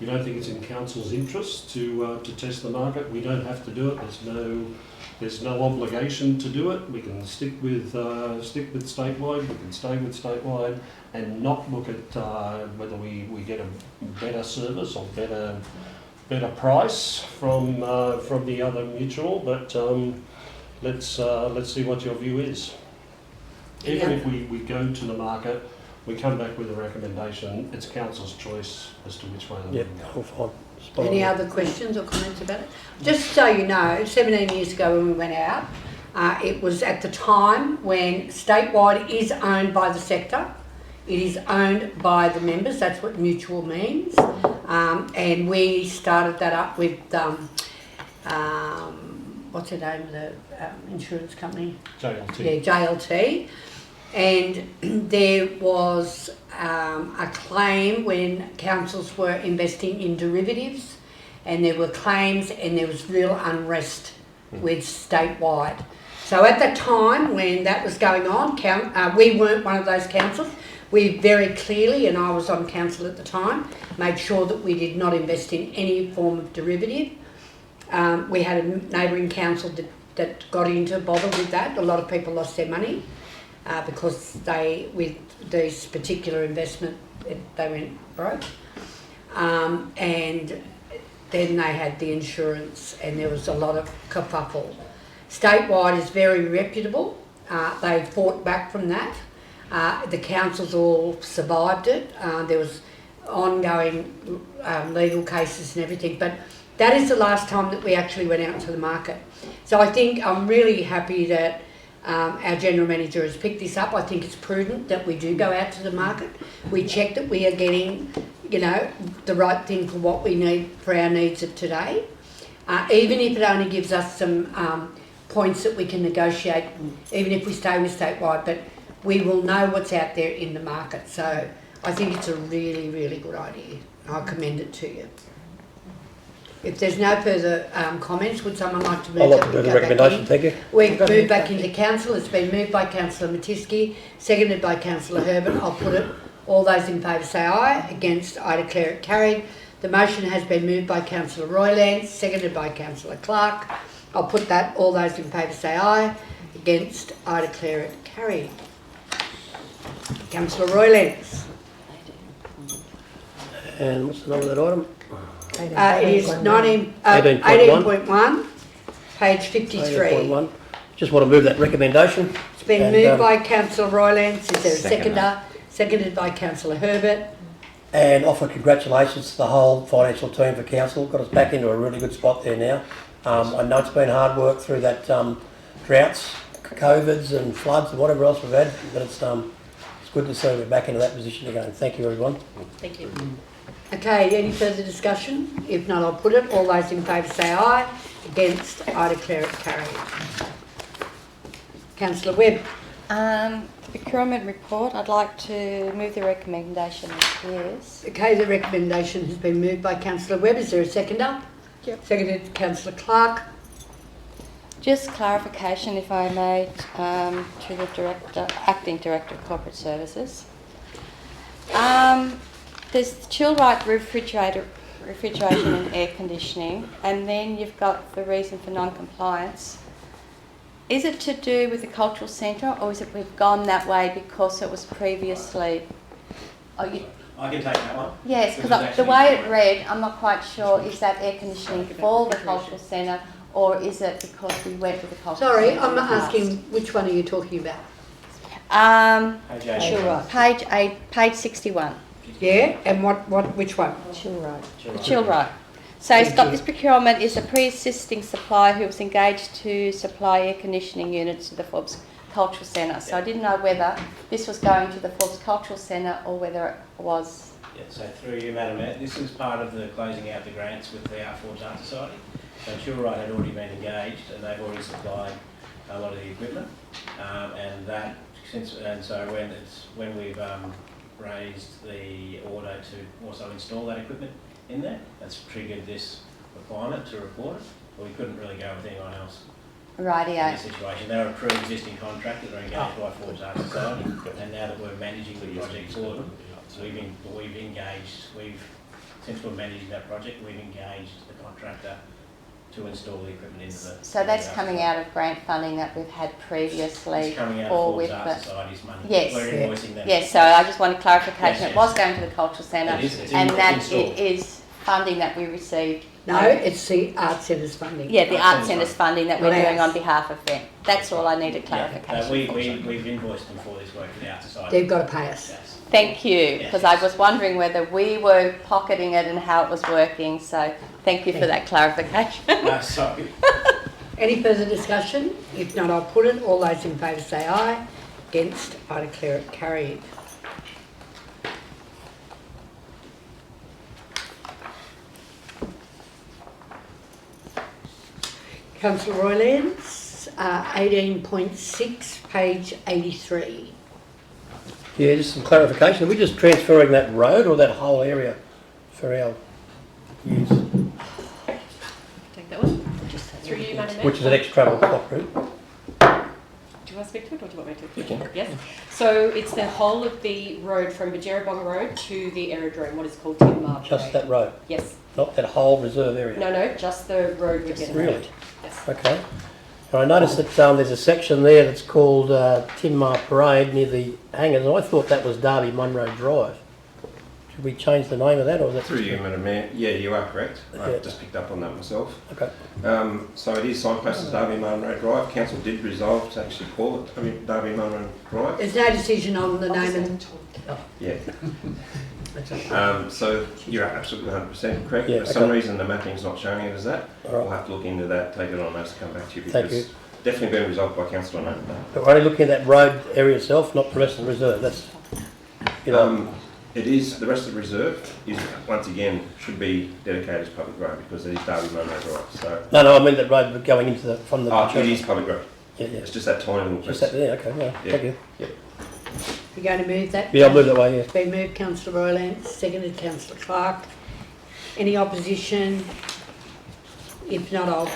you don't think it's in council's interest to test the market, we don't have to do it. There's no obligation to do it. We can stick with statewide. We can stay with statewide and not look at whether we get a better service or better price from the other mutual. But let's see what your view is. Even if we go to the market, we come back with a recommendation, it's council's choice as to which way they want to go. Fine. Any other questions or comments about it? Just so you know, 17 years ago when we went out, it was at the time when statewide is owned by the sector. It is owned by the members. That's what mutual means. And we started that up with, what's the name of the insurance company? JLT. Yeah, JLT. And there was a claim when councils were investing in derivatives, and there were claims and there was real unrest with statewide. So at the time when that was going on, we weren't one of those councils. We very clearly, and I was on council at the time, made sure that we did not invest in any form of derivative. We had a neighbouring council that got into bother with that. A lot of people lost their money. Because with this particular investment, they went broke. And then they had the insurance and there was a lot of kerfuffle. Statewide is very reputable. They fought back from that. The councils all survived it. There was ongoing legal cases and everything, but that is the last time that we actually went out to the market. So I think I'm really happy that our General Manager has picked this up. I think it's prudent that we do go out to the market. We check that we are getting, the right thing for what we need for our needs of today. Even if it only gives us some points that we can negotiate, even if we stay with statewide, but we will know what's out there in the market. So I think it's a really, really good idea. I commend it to you. If there's no further comments, would someone like to move I'd like that to we do the go back recommendation, in? thank you. We've moved back into council. It's been moved by Councillor Matisky, seconded by Councillor Herbert. I'll put it. All those in favour say aye. Against, I declare it carried. The motion has been moved by Councillor Royland, seconded by Councillor Clark. I'll put that. All those in favour say aye. Against, I declare it carried. Councillor Royland. And what's the number of that item? It is 18.1, page 53. 18.1. Just want to move that recommendation. It's been And, moved by Councillor Royland. Is there a seconder? Seconded by Councillor Herbert. And offer congratulations to the whole financial team for council. Got us back into a really good spot there now. I know it's been hard work through that droughts, COVIDs and floods and whatever else we've had, but it's good to see we're back into that position again. Thank you, everyone. Thank you. Okay, any further discussion? If not, I'll put it. All those in favour say aye. Against, I declare it carried. Councillor Webb. Procurement report, I'd like to move the recommendation as is. Okay, the recommendation has been moved by Councillor Webb. Is there a seconder? Yep. Seconded Councillor Clark. Just clarification, if I may, to the Acting Director of Corporate Services. There's chill right refrigeration and air conditioning, and then you've got the reason for non-compliance. Is it to do with the cultural centre, or is it we've gone that way because it was previously? I can take that one. Yes, because the way it read, I'm not quite sure, is that air conditioning for the cultural centre, or is it because we went with the cultural centre? Sorry, I'm not asking which one are you talking about? Page 8, page 61. Yeah, and which one? Chill right. So it's got this procurement is a pre-existing supplier who was engaged to supply air conditioning units to the Forbes Cultural Centre. So I didn't know whether this was going to the Forbes Cultural Centre or whether it was... Yeah, so through you, Madam Mayor, this is part of the closing out the grants with the Forbes Art Society. So Chillrite had already been engaged and they've already supplied a lot of the equipment. When we've raised the order to also install that equipment in there, that's triggered this requirement to report it, but we couldn't really go with anyone else. Rightio. In this situation, they're a pre-existing contractor, they're engaged by Forbes Art Society, and now that we're managing the project for them, since we're managing that project, we've engaged the contractor to install the equipment into the... So that's coming out of grant funding that we've had previously? It's coming out of Forbes Art Society's money. Yes. We're invoicing them. Yes, so I just wanted clarification. Yes. It was going to the Cultural Centre, and that installed. it is funding that we received. No, it's the Art Centre's funding. Yeah, the Art Centre's funding that we're Not doing ours. on behalf of them. That's all I needed clarification. We've invoiced them for this work for the Art Society. They've got to pay us. Yes. Thank you, because I was wondering whether we were pocketing it and how it was working, so thank you for that clarification. No, sorry. Any further discussion? If not, I'll put it. All those in favour say aye. Against, I declare it carried. Councillor Roylands, 18.6, page 83. Yeah, just some clarification. Are we just transferring that road or that whole area for our use? Take that one. Through you, Madam Mayor. Which is an ex-travel block route. Do you want to speak to it or do you want me to? You can. Yes. So it's the whole of the road from Bajerabong Road to the aerodrome, what is called Timar Parade. Just that road, Yes. not that whole reserve area. No, just the road we're getting. Really? Yes. Okay. And I noticed that there's a section there that's called Timar Parade near the hangars, and I thought that was Derby Munro Drive. Should we change the name of that, or is that Through you, Madam Mayor. Yeah, you are correct. I've just picked up on that myself. Okay. So it is signposted Derby Munro Drive. Council did resolve to actually call it Derby Munro Drive. There's no decision on the name and... Yeah. So you're absolutely 100% correct. Yeah, For some reason the mapping's not showing it as that. We'll have to look into that, take it on us to come back to you, Thank because you. definitely been resolved by Council on that. But we're only looking at that road area itself, not the rest of the reserve. That's, you know. It is, the rest of the reserve is, once again, should be dedicated as public road because it is Derby Munro Drive. So No, I mean that road going into the, from the... it is public road. Yeah, yeah. It's just that tiny little piece. Just that there, okay, well, Yeah. thank you. Yep. You're going to move that? Yeah, I'll move that way, yeah. It's been moved, Councillor Rowland, seconded Councillor Clark. Any opposition? If not, I'll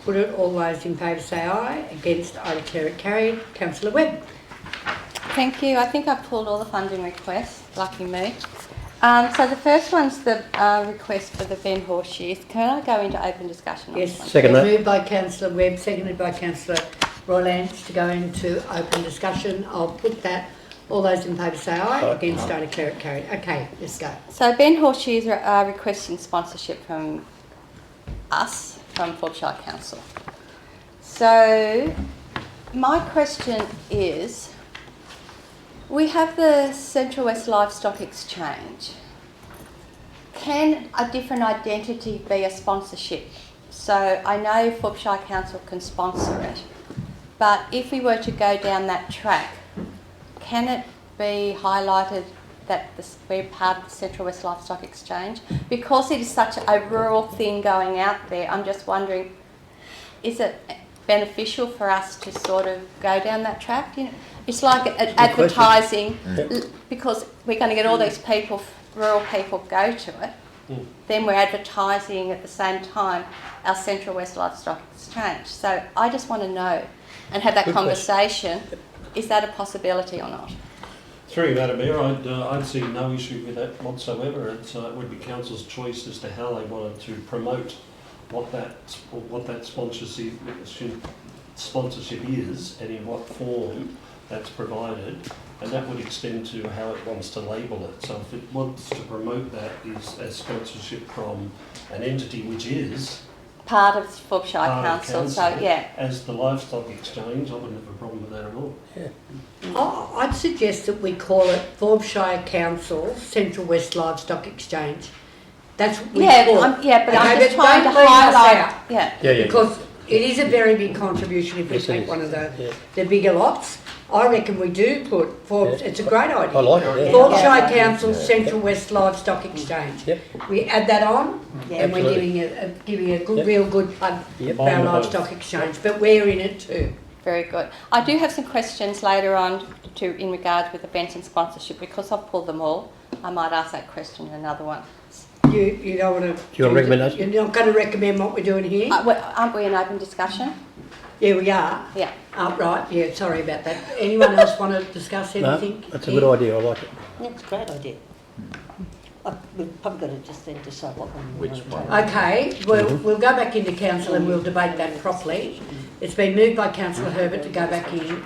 put it. All those in favour say aye. Against, I declare it carried. Councillor Webb. Thank you. I think I've pulled all the funding requests. Lucky me. So the first one's the request for the Ben Horseshoes. Can I go into open discussion on Yes, this one? Second that. moved by Councillor Webb, seconded by Councillor Rowlands to go into open discussion. I'll put that. All those in favour say aye. Against, I declare it carried. Okay, let's go. So Ben Horseshoes are requesting sponsorship from us, from Forbes Shire Council. So my question is, we have the Central West Livestock Exchange. Can a different identity be a sponsorship? So I know Forbes Shire Council can sponsor it, but if we were to go down that track, can it be highlighted that we're part of the Central West Livestock Exchange? Because it is such a rural thing going out there, I'm just wondering, is it beneficial for us to sort of go down that track? You know, it's like advertising, because we're going to get all these people, rural people, go to it. Then we're advertising at the same time our Central West Livestock Exchange. So I just want to know and have that conversation. Is that a possibility or not? Through you, Madam Mayor, I'd see no issue with that whatsoever. It would be council's choice as to how they wanted to promote what that sponsorship is and in what form that's provided, and that would extend to how it wants to label it. So if it wants to promote that as sponsorship from an entity which is part of Forbes Shire Council, so yeah. As the Livestock Exchange, I wouldn't have a problem with that at all. Yeah. I'd suggest that we call it Forbes Shire Council Central West Livestock Exchange. That's what we call it. But I'm just trying to highlight. Because it is a very big contribution if we take one of the bigger lots. I reckon we do put Forbes. It's a great idea. I like it. Forbes Shire Council Central West Livestock Exchange. We add that on, and we're giving a good, real good plug for our livestock exchange. But we're in it too. Very good. I do have some questions later on in regards with events and sponsorship, because I've pulled them all. I might ask that question in another one. You don't want to. Do you want a recommendation? You're not going to recommend what we're doing here? Aren't we in open discussion? Yeah, we are. Yeah. Right. Yeah. Sorry about that. Anyone else want to discuss anything? No, that's a good idea. I like it. Yeah, it's a great idea. We've probably got to just then decide what one we want to take. Okay, we'll go back into council and we'll debate that properly. It's been moved by Councillor Herbert to go back in,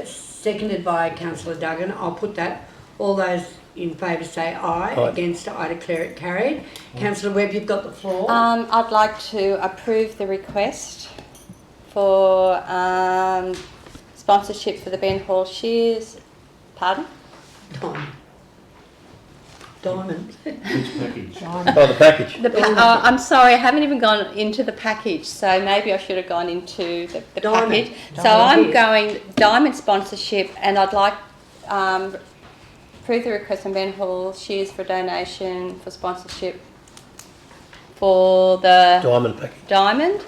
seconded by Councillor Duggan. I'll put that. All those in favour say aye. Against, I declare it carried. Councillor Webb, you've got the floor. I'd like to approve the request for sponsorship for the Ben Hall Shears. Pardon? Diamond. Which package? Oh, the package. I'm sorry, I haven't even gone into the package, so maybe I should have gone into the package. So I'm going diamond sponsorship, and I'd like approve the request from Ben Hall Shears for donation for sponsorship for the diamond package. Diamond.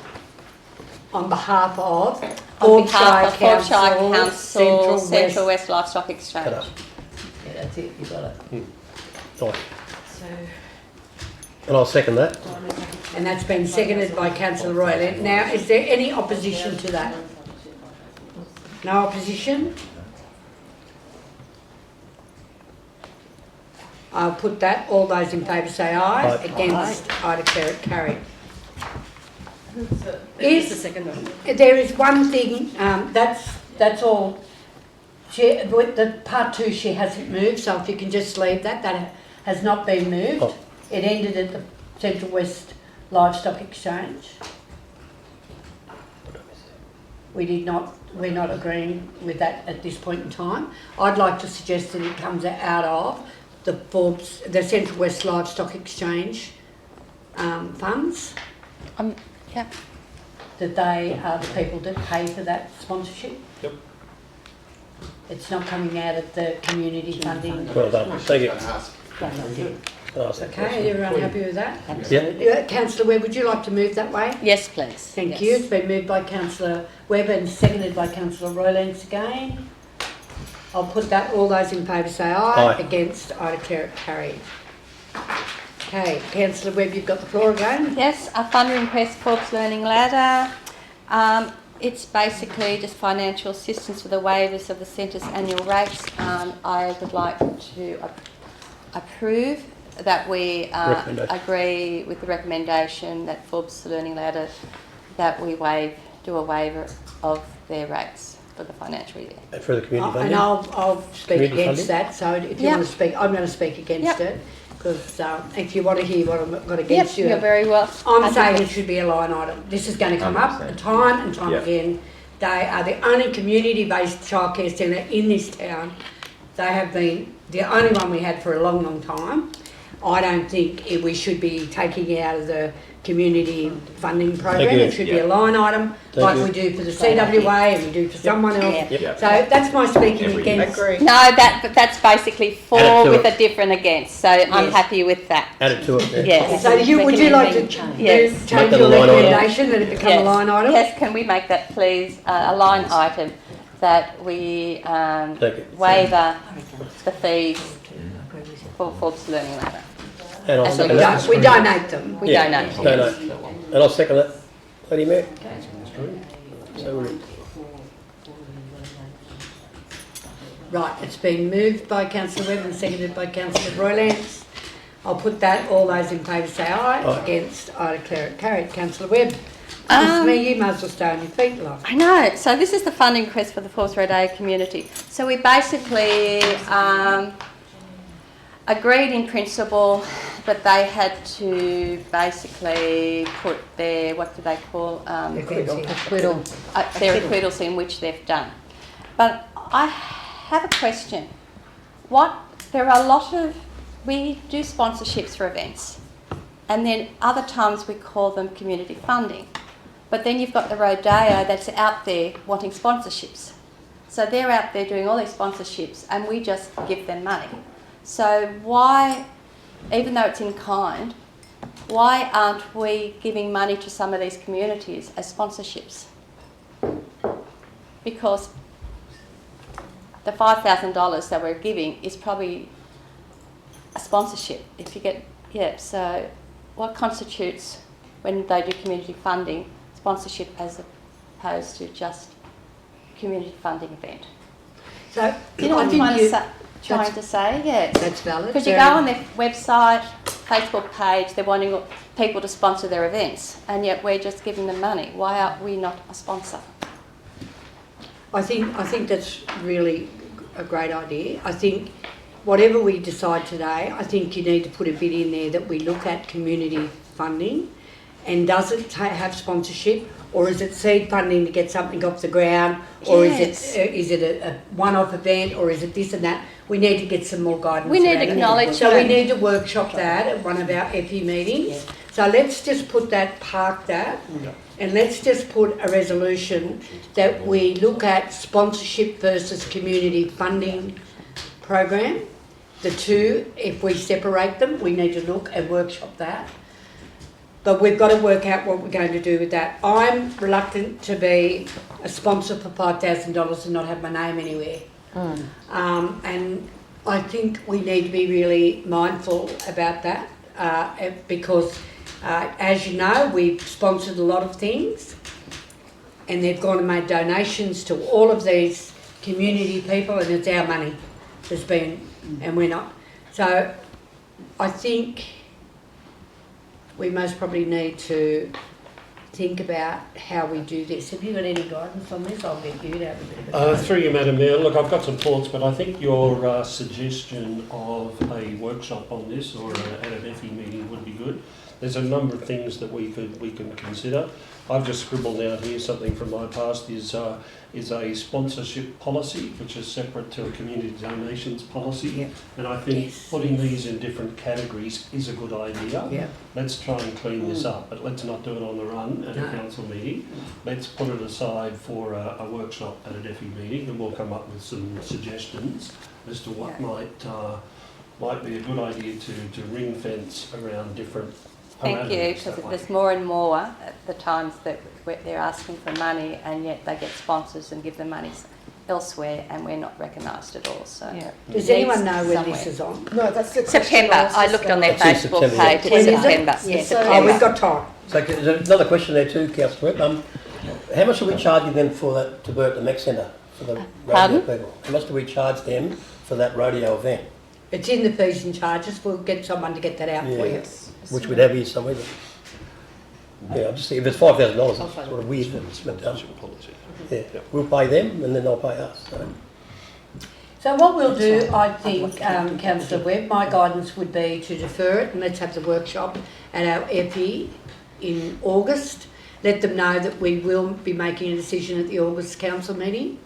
On behalf of Forbes Shire Council, Central West Livestock Exchange. Yeah, that's it. You got it. Nice. And I'll second that. And that's been seconded by Councillor Royland. Now, is there any opposition to that? No opposition? I'll put that. All those in favour say aye. Against, I declare it carried. Is the second one? There is one thing. That's all. The part 2 she hasn't moved. So if you can just leave that. That has not been moved. It ended at the Central West Livestock Exchange. We're not agreeing with that at this point in time. I'd like to suggest that it comes out of the Central West Livestock Exchange funds. Yeah. That they are the people that pay for that sponsorship. Yep. It's not coming out of the community funding. Well done. Thank you. Okay, everyone happy with that? Absolutely. Councillor Webb, would you like to move that way? Yes, please. Thank you. It's been moved by Councillor Webb and seconded by Councillor Rowlands again. I'll put that, all those in favour say aye. Against, I declare it carried. Okay, Councillor Webb, you've got the floor again. Yes, a fund request Forbes Learning Ladder. It's basically just financial assistance for the waivers of the centre's annual rates. I would like to approve that we agree with the recommendation that Forbes Learning Ladder, that we do a waiver of their rates for the financial year. And for the community funding? And I'll speak Community against funding? that, so if you want to speak, I'm going to speak against it, because if you want to hear what I've got against you, you're very well. I'm saying it should be a line item. This is going to come up time and time again. They are the only community-based childcare centre in this town. They have been the only one we had for a long, long time. I don't think we should be taking it out of the community funding program. It should be a line item, like we do for the CWA and we do for someone else. So that's my speaking against. No, that's basically for with a different against. So I'm happy with that. Add it to it there. Yes. So would you like to change your recommendation that it become a line item? Yes, can we make that please a line item, that we waiver the fees for Forbes Learning Ladder? And I'll second that. We donate them. We donate them. Donate. And I'll second that. Lady Mayor? So we're in. Right, it's been moved by Councillor Webb and seconded by Councillor Roylance. I'll put that, all those in favour say aye. Against, I declare it carried. Councillor Webb? It's me, you might as well stay on your feet, love. I know. So this is the funding request for the Forbes Road A community. So we basically agreed in principle that they had to basically put their, what do they call, their acquittals in, which they've done. But I have a question. There are a lot of, we do sponsorships for events, and then other times we call them community funding. But then you've got the Rodeo that's out there wanting sponsorships. So they're out there doing all these sponsorships and we just give them money. So why, even though it's in kind, why aren't we giving money to some of these communities as sponsorships? Because the $5,000 that we're giving is probably a sponsorship. If you get, so what constitutes, when they do community funding, sponsorship as opposed to just community funding event? So you know what I'm trying to say? Yes. That's valid. Because you go on their website, Facebook page, they're wanting people to sponsor their events, and yet we're just giving them money. Why are we not a sponsor? I think that's really a great idea. I think whatever we decide today, I think you need to put a bit in there that we look at community funding, and does it have sponsorship, or is it seed funding to get something off the ground, or is it a one-off event, or is it this and that? We need to get some more guidance. We need to acknowledge that. So we need to workshop that at one of our FE meetings. Yeah. So let's just put that, park that, and let's just put a resolution that we look at sponsorship versus community funding program. The two, if we separate them, we need to look and workshop that. But we've got to work out what we're going to do with that. I'm reluctant to be a sponsor for $5,000 and not have my name anywhere. And I think we need to be really mindful about that because, as you know, we've sponsored a lot of things and they've gone and made donations to all of these community people, and it's our money that's been, and we're not. So I think we most probably need to think about how we do this. Have you got any guidance on this? I'll get you to have a bit of a through you, Madam Mayor. Look, I've got some thoughts, but I think your suggestion of a workshop on this or at an FE meeting would be good. There's a number of things that we can consider. I've just scribbled down here something from my past is a sponsorship policy, which is separate to a community donations policy. Yeah. And I think putting these in different categories is a good idea. Yeah. Let's try and clean this up, but let's not do it on the run at a council meeting. Let's put it aside for a workshop at an FE meeting, and we'll come up with some suggestions as to what might be a good idea to ring fence around different. Thank you, because there's more and more at the times that they're asking for money and yet they get sponsors and give them money. elsewhere and we're not recognised at all. So Yeah. Does it anyone needs know when somewhere. this is on? No, that's the September. I looked on their It's in Facebook September, yeah. page. When It's is it? September. Yeah, Yes, so- Oh, September. we've got time. So there's another question there too, Councillor Webb. How much are we charging them for that to work the Mech Centre for the rodeo Pardon? people? How much do we charge them for that rodeo event? It's in the fees and charges. We'll get someone to get that out for you. Which we'd have here somewhere. But, yeah, I'm just thinking if it's $5,000, it's sort of weird. Yeah, we'll pay them and then they'll pay us. So. So what we'll do, I think, Councillor Webb, my guidance would be to defer it and let's have the workshop at our EP in August. Let them know that we will be making a decision at the August council meeting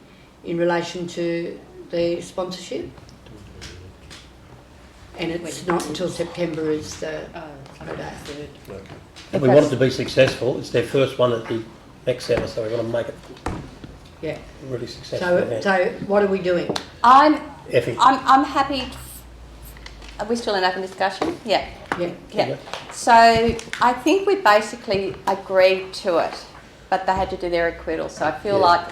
in relation to the sponsorship. And it's not until September is the holiday. If we want it to be successful, it's their first one at the Mech Centre, so we want to make it really successful. So what are we doing? I'm Effie. I'm happy. Are we still in open discussion? Yeah. Yeah. So I think we basically agreed to it, but they had to do their acquittal. So I feel like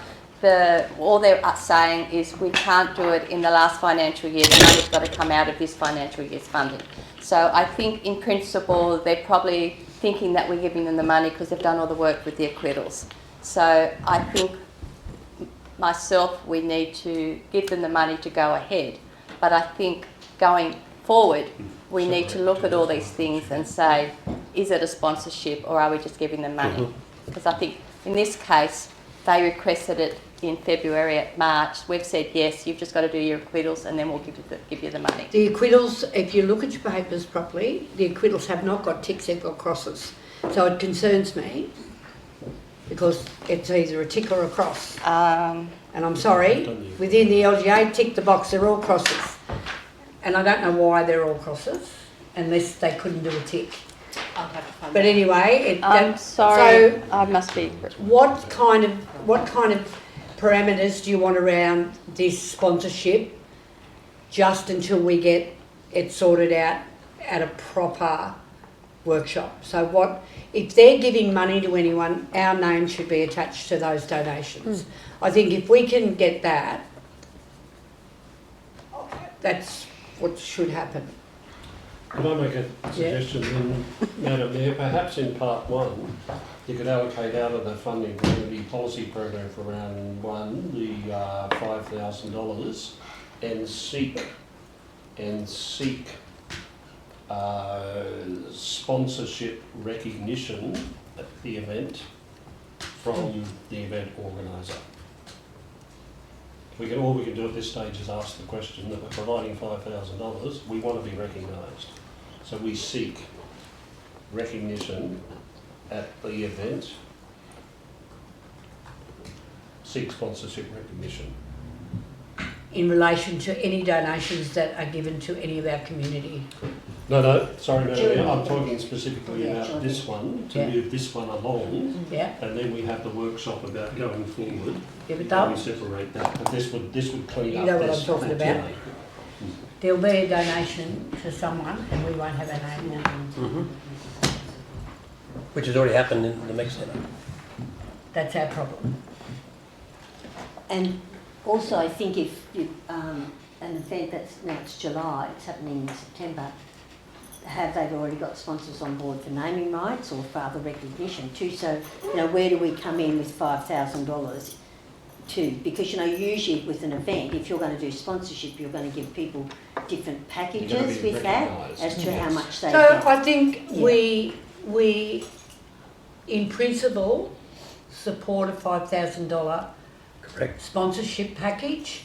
all they're saying is we can't do it in the last financial year. The money's got to come out of this financial year's funding. So I think in principle they're probably thinking that we're giving them the money because they've done all the work with the acquittals. So I think myself, we need to give them the money to go ahead. But I think going forward, we need to look at all these things and say, is it a sponsorship or are we just giving them money? Because I think in this case, they requested it in February, at March. We've said, yes, you've just got to do your acquittals and then we'll give you the money. The acquittals, if you look at your papers properly, the acquittals have not got ticks, they've got crosses. So it concerns me because it's either a tick or a cross. And I'm sorry, within the LGA, tick the box, they're all crosses. And I don't know why they're all crosses, unless they couldn't do a tick. I'll have to find But anyway, I'm sorry, so I must be. what kind of parameters do you want around this sponsorship, just until we get it sorted out at a proper workshop? So what if they're giving money to anyone, our name should be attached to those donations. I think if we can get that, that's what should happen. Could I make a suggestion then, Madam Mayor? Perhaps in part one, you could allocate out of the funding community policy program for round one the $5,000 and seek sponsorship recognition at the event from the event organiser. All we can do at this stage is ask the question that we're providing $5,000, we want to be recognised. So we seek recognition at the event, seek sponsorship recognition. In relation to any donations that are given to any of our community. No, sorry, Madam, I'm talking specifically about this one, to move this one along. Yeah. And then we have the workshop about going forward. Yeah, but and we separate that. But this would clean up. You know what I'm talking about. today. There'll be a donation to someone and we won't have our name on it. Which has already happened in the Mech Centre. That's our problem. And also, I think if you, an event it's July, it's happening in September, they've already got sponsors on board for naming rights or for other recognition too? So, where do we come in with $5,000 too? Because, usually with an event, if you're going to do sponsorship, you're going to give people different packages with that as to how much they get. So I think we, in principle, support a $5,000 sponsorship package,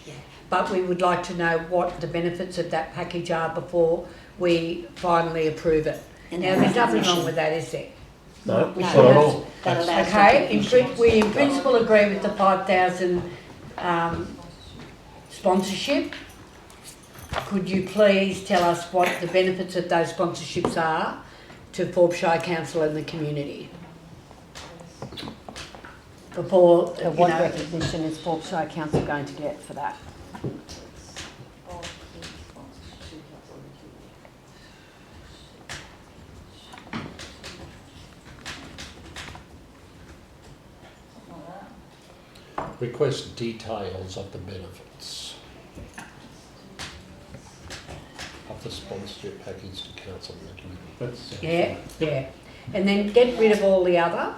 but we would like to know what the benefits of that package are before we finally approve it. Now, there's nothing wrong with that, is there? No, not at all. Okay, we in principle agree with the 5,000 sponsorship. Could you please tell us what the benefits of those sponsorships are to Forbes Shire Council and the community? Before, What recognition is Forbes Shire Council going to get for that? Request details of the benefits of the sponsorship package to council and the committee. That's Yeah. And then get rid of all the other.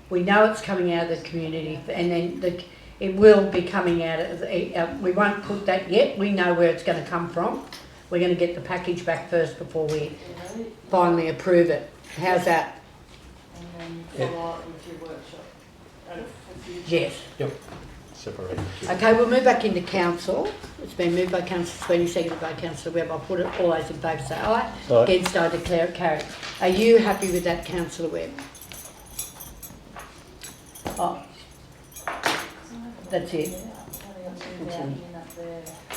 We know it's coming out of the community, and then it will be coming out of we won't put that yet. We know where it's going to come from. We're going to get the package back first before we finally approve it. How's that? And then follow up with your workshop. Yes. Yep. Separate. Okay, we'll move back into council. It's been moved by Councillor Sweeney, seconded by Councillor Webb. I'll put it, all those in favour say aye. Aye. Against, I declare it carried. Are you happy with that, Councillor Webb? Oh. That's it.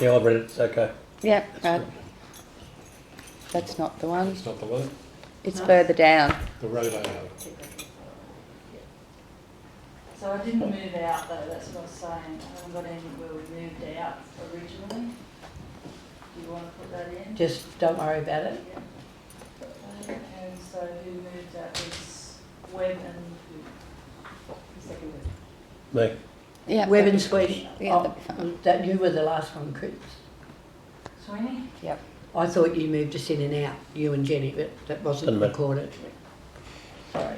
Yeah, I've read it, it's okay. Yep, right. That's not the one. It's not the one. It's further down. The rodeo. So I didn't move out though, that's what I was saying. I haven't got any where we moved out originally. Do you want to put that in? Just don't worry about it. And so who moved out was Webb and who? Seconded. Me. Yeah. Webb and Sweeney. Yeah, that'd be fine. That you were the last one, Chris. Sweeney? Yep. I thought you moved us in and out, you and Jenny, but that wasn't Doesn't matter. recorded. Sorry.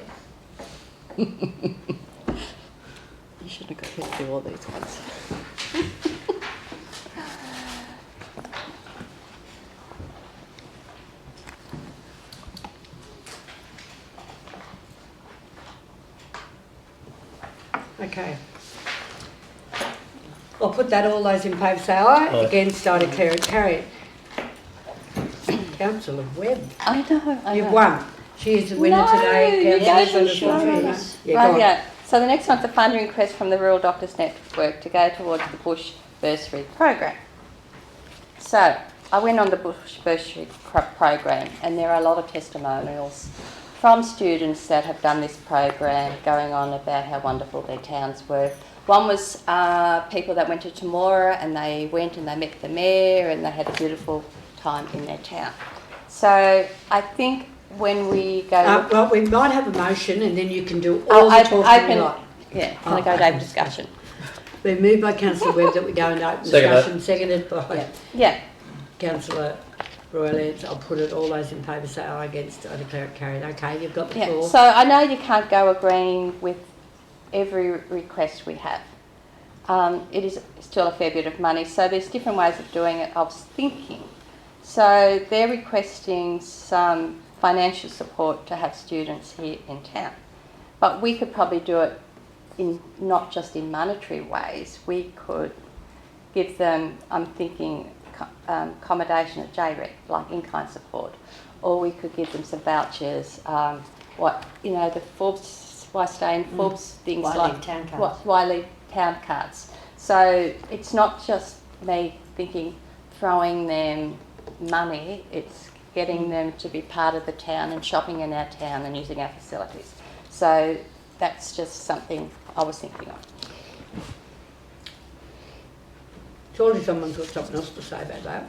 You shouldn't have got to do all these ones. Okay. I'll put that, all those in favour say aye. Aye. Against, I declare it carried. Councillor Webb. I know. You've won. She is the winner today. Councillor Right. So the next one's a funding request from the Rural Doctors Network to go towards the Bush Bursary Program. So I went on the Bush Bursary Program, and there are a lot of testimonials from students that have done this program going on about how wonderful their towns were. One was people that went to Temora, and they went and they met the mayor and they had a beautiful time in their town. So I think when we go... well, we might have a motion and then you can do all the talking you like. Yeah, can I go to open discussion? We're moved by Councillor Webb that we go into open discussion, seconded by Councillor Roylance. I'll put it, all those in favour say aye, against, I declare it carried. Okay, you've got the floor. So I know you can't go agreeing with every request we have. It is still a fair bit of money, so there's different ways of doing it, I was thinking. So they're requesting some financial support to have students here in town. But we could probably do it in not just in monetary ways. We could give them, I'm thinking, accommodation at JREC, like in-kind support. Or we could give them some vouchers, the Forbes, why stay in Forbes things like town cards. why leave town cards. So it's not just me thinking throwing them money, it's getting them to be part of the town and shopping in our town and using our facilities. So that's just something I was thinking of. Surely someone's got something else to say about that.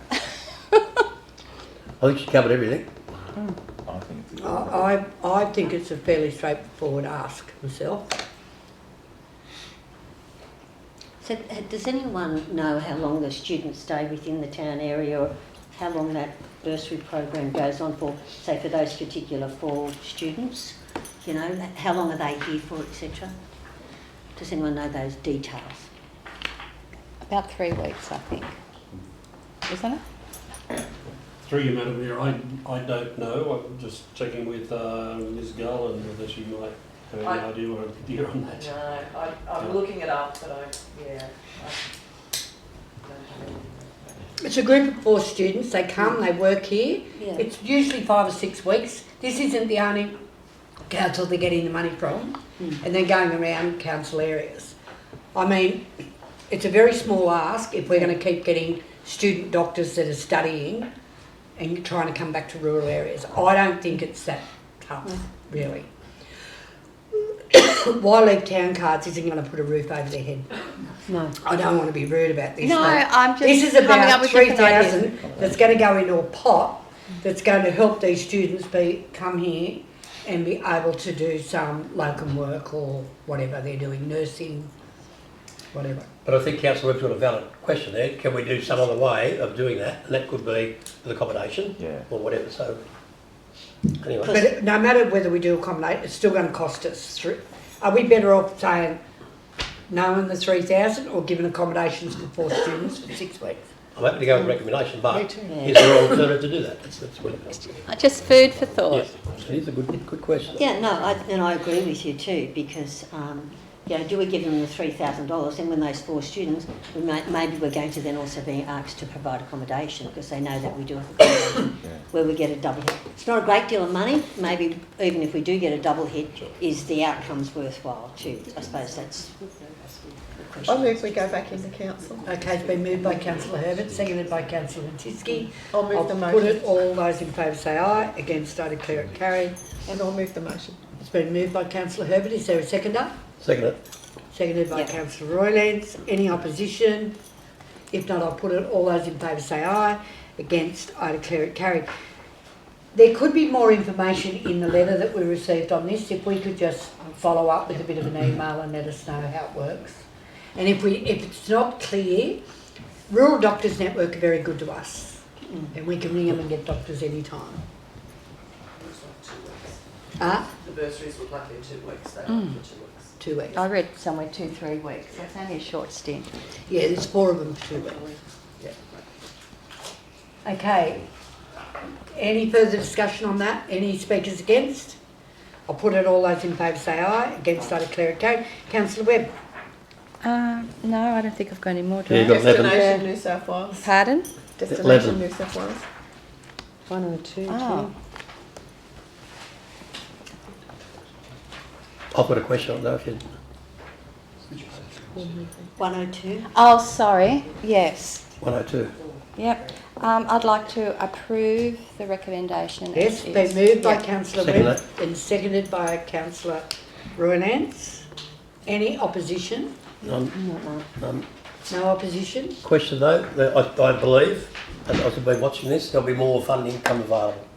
I think she covered everything. I think it's a fairly straightforward ask myself. So does anyone know how long the students stay within the town area, or how long that bursary program goes on for, say for those particular 4 students? You know, how long are they here for, etc.? Does anyone know those details? About 3 weeks, I think. Isn't it? Through you, Madam Mayor, I don't know. I'm just checking with Ms Gull and whether she might have any idea or idea on that. No, I'm looking it up, but It's a group of 4 students. They come, they work here. Yeah. It's usually 5 or 6 weeks. This isn't the only council they're getting the money from, and they're going around council areas. I mean, it's a very small ask if we're going to keep getting student doctors that are studying and trying to come back to rural areas. I don't think it's that tough, really. Why leave town cards isn't going to put a roof over their head. No. I don't want to be rude about this. No, but I'm just this is coming up about with different 3,000 that's going to go into a pot that's going to help these students come here and be able to do some locum work or whatever they're doing, nursing, whatever. But I think Councillor Webb's got a valid question there. Can we do some other way of doing that? And that could be with accommodation or whatever. So, anyway. But no matter whether we do accommodate, it's still going to cost us. Are we better off saying no in the 3,000 or giving accommodations for 4 students for 6 weeks? I'm happy to go with recommendation, but is there an alternative to do that? That's what it is. Just food for thought. Yes, it is a good question. Yeah, no, I agree with you too, because do we give them the $3,000, and when those 4 students, maybe we're going to then also be asked to provide accommodation, because they know that we do have accommodation where we get a double hit. It's not a great deal of money. Maybe even if we do get a double hit, is the outcomes worthwhile too? I suppose that's the question. I move we go back into council. Okay, it's been moved by Councillor Herbert, seconded by Councillor Tiski. I'll move the motion. Put it, all those in favour say aye, against I declare it carried. And I'll move the motion. It's been moved by Councillor Herbert, is there a seconder? Second it. Seconded by Councillor Roylance. Any opposition? If not, I'll put it, all those in favour say aye, against I declare it carried. There could be more information in the letter that we received on this, if we could just follow up with a bit of an email and let us know how it works. And if it's not clear, Rural Doctors Network are very good to us, and we can ring them and get doctors anytime. The bursaries look like they're 2 weeks. They're for 2 weeks. 2 weeks. I read somewhere 2-3 weeks. That's only a short stint. Yeah, there's 4 of them for 2 weeks. Yeah. Okay. Any further discussion on that? Any speakers against? I'll put it, all those in favour say aye, against I declare it carried. Councillor Webb? No, I don't think I've got any more. Yeah, you've got 11. Destination New South Wales. Pardon? Destination New South Wales. 102. Oh. I've got a question on that if you... 102. Oh, sorry. Yes. 102. Yep. I'd like to approve the recommendation. Yes, been moved by Councillor Webb and seconded by Councillor Roylance. Any opposition? None. No opposition? Question though, I believe, as I've been watching this, there'll be more funding come available.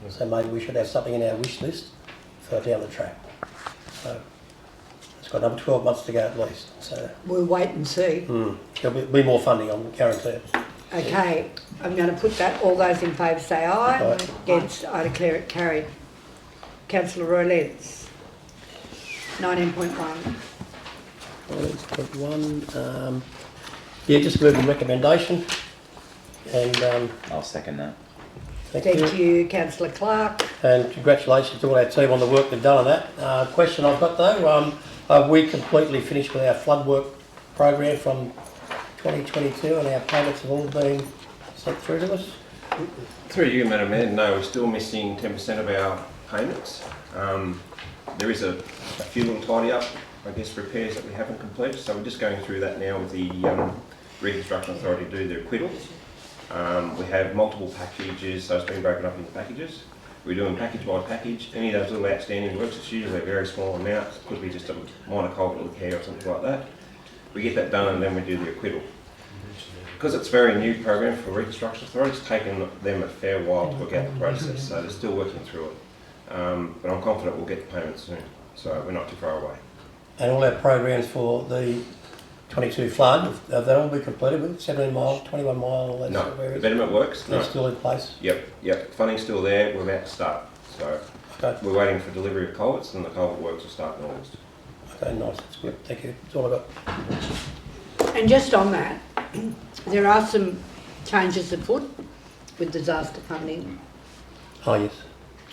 So maybe we should have something in our wish list for down the track. So it's got another 12 months to go at least. So We'll wait and see. There'll be more funding, I'm guaranteed. Okay, I'm going to put that, all those in favour say aye, against I declare it carried. Councillor Roylance, 19.1. 19.1, yeah, just move the recommendation and... I'll second that. Thank you, Councillor Clark. And congratulations to all our team on the work they've done on that. Question I've got though, are we completely finished with our flood work program from 2022 and our payments have all been sent through to us? Through you, Madam Mayor, no, we're still missing 10% of our payments. There is a few little tidy up, I guess, repairs that we haven't completed, so we're just going through that now with the Reconstruction Authority to do their acquittal. We have multiple packages, so it's been broken up into packages. We're doing package by package. Any of those little outstanding works, it's usually a very small amount. It could be just a minor culvert repair or something like that. We get that done and then we do the acquittal. Because it's a very new program for Reconstruction Authority, it's taken them a fair while to work out the process, so they're still working through it. But I'm confident we'll get the payments soon, so we're not too far away. And all our programs for the 22 flood, have they all been completed with 17 mile, 21 mile, all that sort of No, areas? the betterment works. They're No. still in place? Yep. Funding's still there, we're about to start. So we're waiting for delivery of culverts and the culvert works will start in August. Okay, nice, that's good, thank you. That's all I've got. And just on that, there are some changes afoot with disaster funding. Oh yes.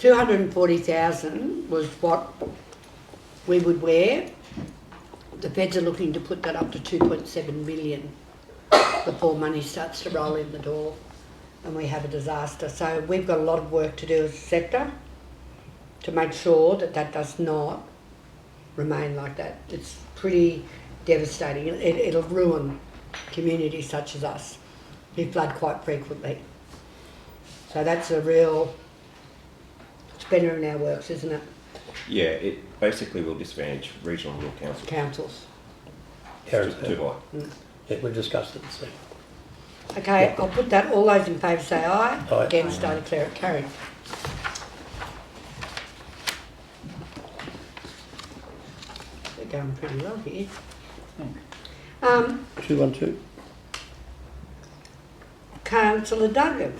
240,000 was what we would wear. The feds are looking to put that up to 2.7 million before money starts to roll in the door and we have a disaster. So we've got a lot of work to do as a sector to make sure that that does not remain like that. It's pretty devastating. It'll ruin communities such as us who flood quite frequently. So that's a real, it's better in our works, isn't it? Yeah, it basically will disadvantage regional and rural Councils. Too high. Yeah, we've discussed it, so. Okay, I'll put that, all those in favour say aye. Aye. Against, I declare it carried. going pretty well here. 212. Councillor Duggan.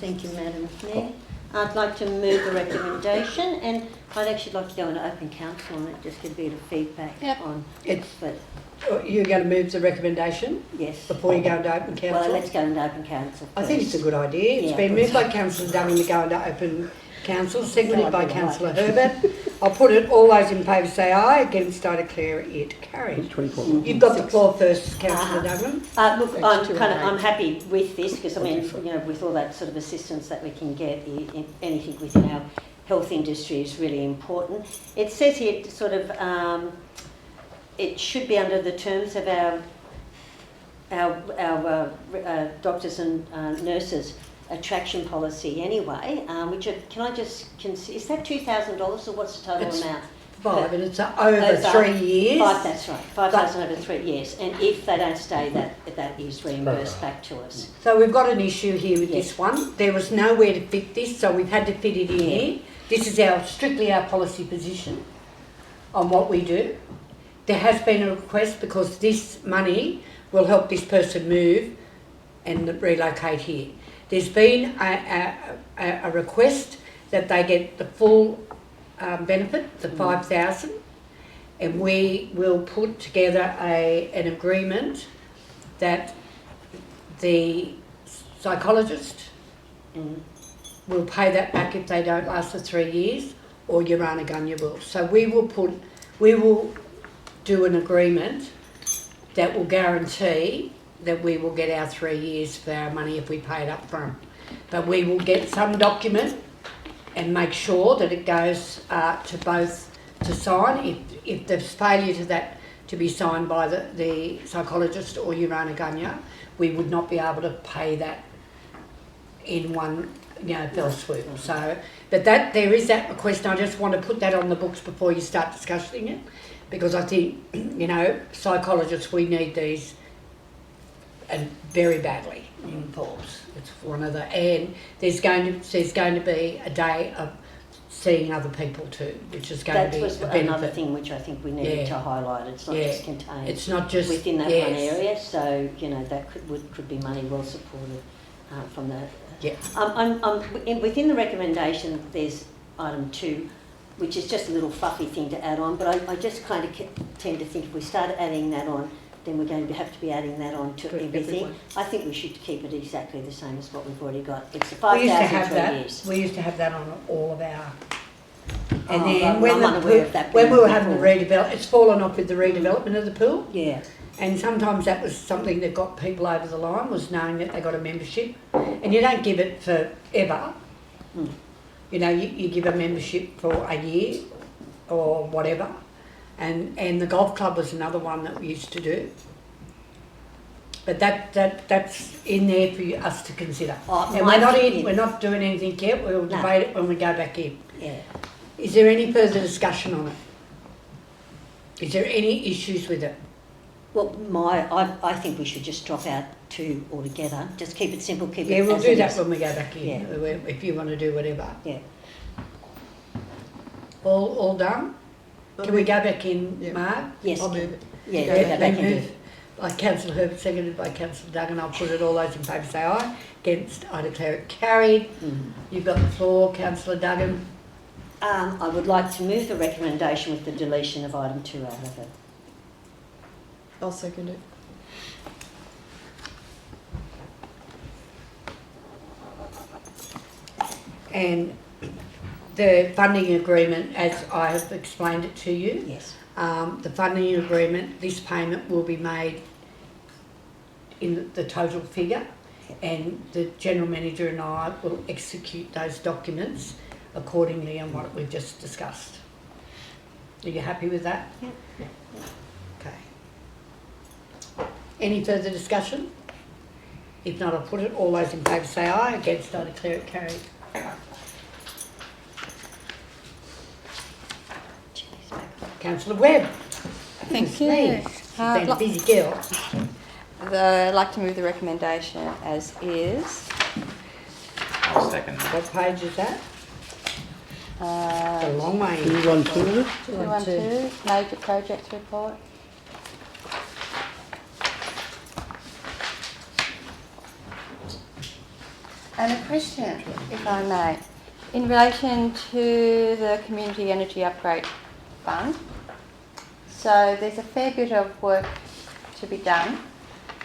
Thank you, Madam Mayor. I'd like to move the recommendation, and I'd actually like to go into open council on it, just get a bit of feedback on it. But You're going to move the recommendation? yes. Before you go into open council? Well, let's go into open council. I think it's a good idea. It's Yeah, been good. moved by Councillor Duggan to go into open council, seconded by Right. Councillor Herbert. I'll put it, all those in favour say aye, against I declare it carried. 24. You've got the floor first, Councillor Duggan. Look, I'm happy with this because I mean, you know, with all that sort of assistance that we can get, anything within our health industry is really important. It says here sort of it should be under the terms of our doctors and nurses attraction policy anyway. Can I just is that $2,000 or what's the total It's amount? 5, and it's over 3 years. 5, that's right. 5,000 over 3 years. And if they don't stay, that is reimbursed back to us. So we've got an issue here with Yes. this one. There was nowhere to fit this, so we've had to fit it in here. This is strictly our policy position on what we do. There has been a request because this money will help this person move and relocate here. There's been a request that they get the full benefit, the 5,000, and we will put together an agreement that the psychologist will pay that back if they don't last for 3 years, or Urana Gunya will. So we will do an agreement that will guarantee that we will get our 3 years for our money if we pay it up front. But we will get some document and make sure that it goes to both to sign. If there's failure to that to be signed by the psychologist or Urana Gunya, we would not be able to pay that in one fell swoop. So, but there is that request, and I just want to put that on the books before you start discussing it, because I think psychologists, we need these, and very badly in Forbes. It's one of and there's going to be a day of seeing other people too, which is going to be was a benefit. another thing which I think we needed to highlight. It's not just contained. It's not just within that one area. So that could be money well supported from the. Yeah. Within the recommendation, there's item 2, which is just a little fluffy thing to add on. But I just kind of tend to think if we start adding that on, then we're going to have to be adding that on to everything. Everyone. I think we should keep it exactly the same as what we've already got. It's the 5,000 3 years. We used to have that on all of our. And Oh, then well, I'm unaware of that when we were being having the before. redevelop, it's fallen off with the redevelopment of the pool. Yeah. And sometimes that was something that got people over the line, was knowing that they got a membership. And you don't give it forever. You give a membership for a year or whatever. And the golf club was another one that we used to do. But that's in there for us to consider. And we're not doing anything yet. We'll debate it when we go back in. Yeah. Is there any further discussion on it? Is there any issues with it? Well, I think we should just drop out 2 altogether. Just keep it simple. Keep it. Yeah, we'll as do it that is. when we go back in. Yeah. If you want to do whatever. Yeah. All done? Can we go back in, Mark? Yes. I'll move it. Yeah, Okay, go back we in. move by Councillor Herbert, seconded by Councillor Duggan. I'll put it, all those in favour say aye. Against, I declare it carried. You've got the floor, Councillor Duggan. I would like to move the recommendation with the deletion of item 2 out of it. I'll second it. And the funding agreement, as I have explained it to you. Yes. The funding agreement, this payment will be made in the total figure, and the General Manager and I will execute those documents accordingly on what we've just discussed. Are you happy with that? Yeah. Okay. Any further discussion? If not, I'll put it. All those in favour say aye. Against, I declare it carried. Councillor Webb. Thank you. She's been a busy girl. I'd like to move the recommendation as is. I'll second that. What page is that? It's a long way. 212. 212, major projects report. And a question, if I may, in relation to the Community Energy Upgrade Fund. So there's a fair bit of work to be done.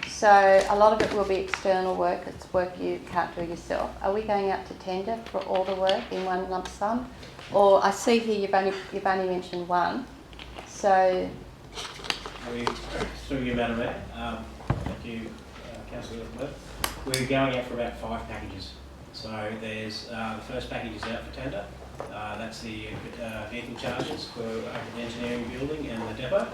So a lot of it will be external work, it's work you can't do yourself. Are we going out to tender for all the work in one lump sum? Or I see here you've only mentioned one. So Through you, Madam Mayor, thank you, Councillor Elizabeth. We're going out for about 5 packages. So there's the first package is out for tender. That's the vehicle charges for the engineering building and the depot.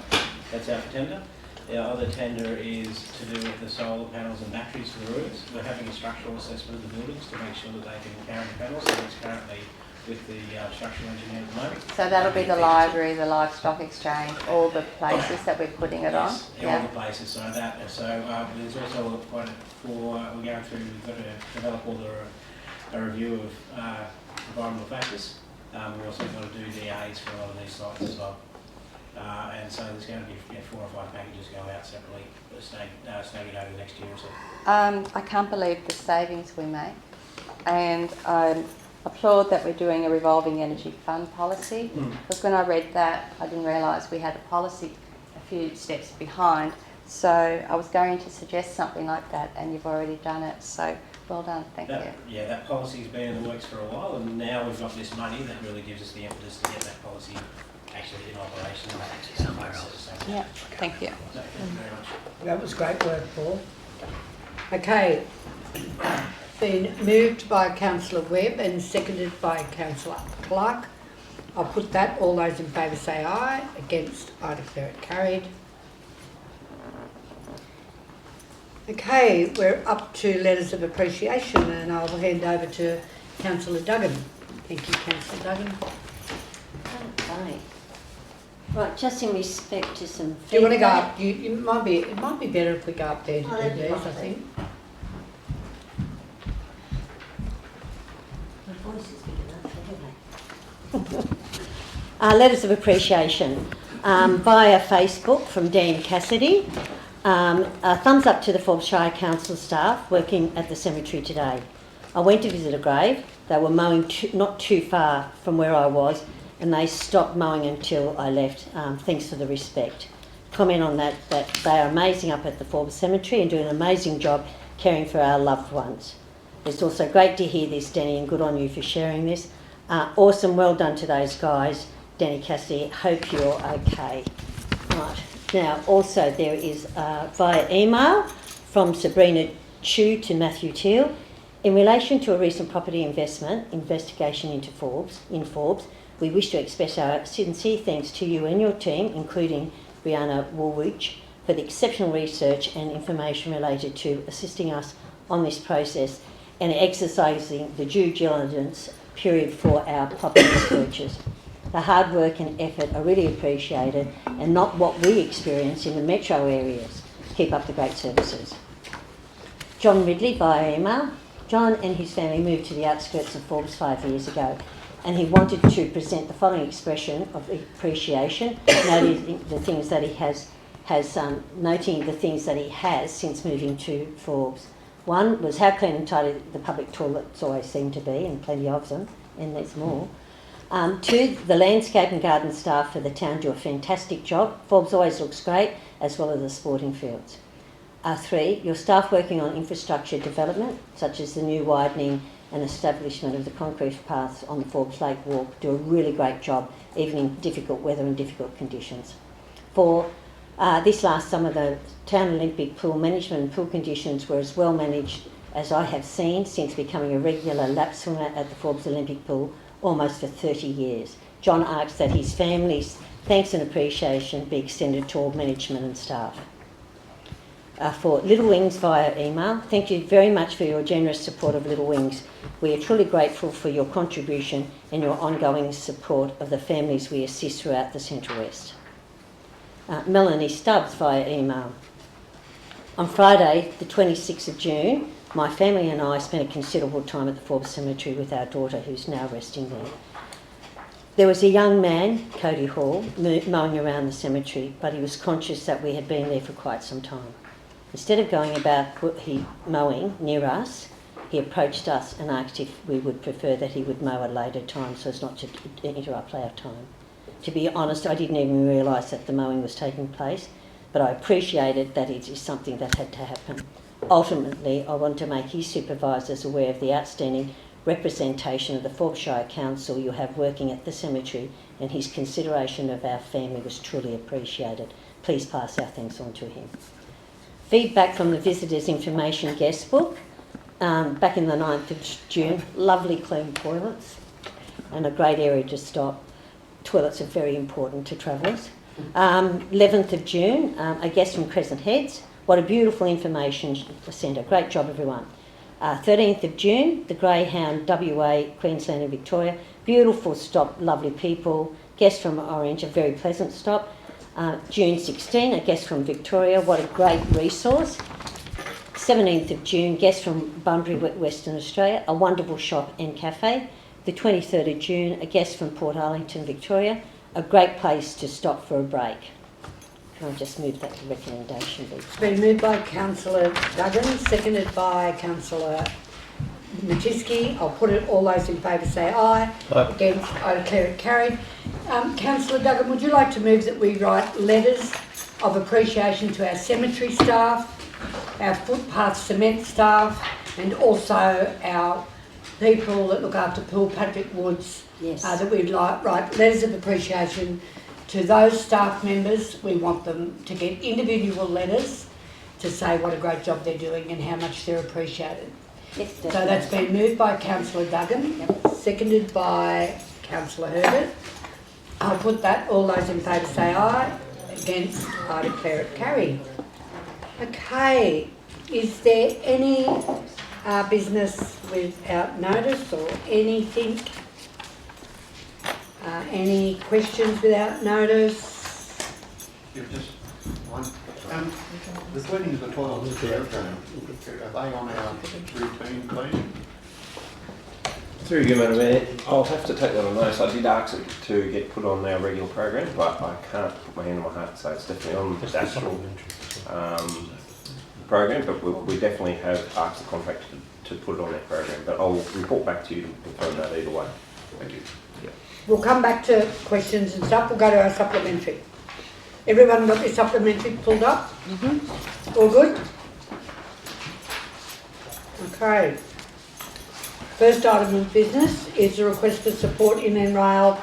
That's out for tender. The other tender is to do with the solar panels and batteries for the roofs. We're having a structural assessment of the buildings to make sure that they can carry the panels. So it's currently with the structural engineer at the moment. So that'll be the library, the livestock exchange, all the places that we're putting it on? Yeah, all the places. So there's also quite we're going through, we've got to develop a review of environmental factors. We're also got to do DAs for a lot of these sites as well. And so there's going to be 4 or 5 packages go out separately, staggered over the next year or so. I can't believe the savings we make, and I applaud that we're doing a revolving energy fund policy, because when I read that I didn't realise we had a policy a few steps behind, so I was going to suggest something like that and you've already done it, so well done, thank you. Yeah, that policy's been in the works for a while, and now we've got this money that really gives us the impetus to get that policy actually in operation. Yeah, thank you. Thank you very much. That was great work, Paul. Okay, been moved by Councillor Webb and seconded by Councillor Clark. I'll put that. All those in favour say aye. Against, I declare it carried. Okay, we're up to letters of appreciation, and I'll hand over to Councillor Duggan. Thank you, Councillor Duggan. Okay. Right, just in respect to some feedback. Do you want to go up? It might be better if we go up there to do these, I think. My voice is big enough anyway. Letters of appreciation via Facebook from Dan Cassidy. A thumbs up to the Forbes Shire Council staff working at the cemetery today. I went to visit a grave. They were mowing not too far from where I was, and they stopped mowing until I left. Thanks for the respect. Comment on that they are amazing up at the Forbes Cemetery and doing an amazing job caring for our loved ones. It's also great to hear this, Danny, and good on you for sharing this. Awesome, well done to those guys. Danny Cassidy, hope you're okay. Right. Now, also there is via email from Sabrina Chu to Matthew Teal. In relation to a recent property investigation into Forbes, we wish to express our sincere thanks to you and your team, including Brianna Woolwich, for the exceptional research and information related to assisting us on this process and exercising the due diligence period for our property searches. The hard work and effort are really appreciated and not what we experience in the metro areas. Keep up the great services. John Ridley via email. John and his family moved to the outskirts of Forbes 5 years ago, and he wanted to present the following expression of appreciation, noting the things that he has since moving to Forbes. One was how clean and tidy the public toilets always seem to be, and plenty of them, and there's more. 2, the landscape and garden staff for the town do a fantastic job. Forbes always looks great, as well as the sporting fields. 3, your staff working on infrastructure development, such as the new widening and establishment of the concrete paths on the Forbes Lake Walk, do a really great job, even in difficult weather and difficult conditions. 4, this last summer, the town Olympic pool management and pool conditions were as well managed as I have seen since becoming a regular lap swimmer at the Forbes Olympic pool almost for 30 years. John asks that his family's thanks and appreciation be extended to all management and staff. For Little Wings via email, thank you very much for your generous support of Little Wings. We are truly grateful for your contribution and your ongoing support of the families we assist throughout the Central West. Melanie Stubbs via email. On Friday, the 26th of June, my family and I spent a considerable time at the Forbes Cemetery with our daughter, who's now resting there. There was a young man, Cody Hall, mowing around the cemetery, but he was conscious that we had been there for quite some time. Instead of going about mowing near us, he approached us and asked if we would prefer that he would mow at a later time so as not to interrupt our time. To be honest, I didn't even realise that the mowing was taking place, but I appreciated that it is something that had to happen. Ultimately, I want to make his supervisors aware of the outstanding representation of the Forbes Shire Council you have working at the cemetery, and his consideration of our family was truly appreciated. Please pass our thanks on to him. Feedback from the Visitors Information Guest Book. Back in the 9th of June, lovely clean toilets and a great area to stop. Toilets are very important to travellers. 11th of June, a guest from Crescent Heads. What a beautiful information centre. Great job, everyone. 13th of June, the Greyhound WA, Queensland and Victoria. Beautiful stop, lovely people. Guest from Orange, a very pleasant stop. June 16, a guest from Victoria. What a great resource. 17th of June, guest from Bunbury, Western Australia. A wonderful shop and cafe. The 23rd of June, a guest from Port Arlington, Victoria. A great place to stop for a break. Can I just move that to recommendation? It's been moved by Councillor Duggan, seconded by Councillor Machiski. I'll put it, all those in favour say aye. Aye. Against, I declare it carried. Councillor Duggan, would you like to move that we write letters of appreciation to our cemetery staff, our footpath cement staff, and also our people that look after Pool Patrick Woods? Yes. That we'd like write letters of appreciation to those staff members. We want them to get individual letters to say what a great job they're doing and how much they're appreciated. Yes, so that's been moved by Councillor Duggan, seconded by Councillor Herbert. I'll put that. All those in favour say aye. Against, I declare it carried. Okay, is there any business without notice or anything? Any questions without notice? Yeah, just one. The cleaning of the toilets at the airport, are they on our routine cleaning? Through you, Madam Mayor, I'll have to take that on notice. I did ask it to get put on our regular program, but I can't put my hand on my heart to say it's definitely on the actual program, but we definitely have asked the contractor to put it on that program, but I'll report back to you to confirm that either way. Thank you. Yeah. We'll come back to questions and stuff. We'll go to our supplementary. Everyone got their supplementary pulled up? Mm-hmm. All good? Okay. First item of business is a request for support in and rail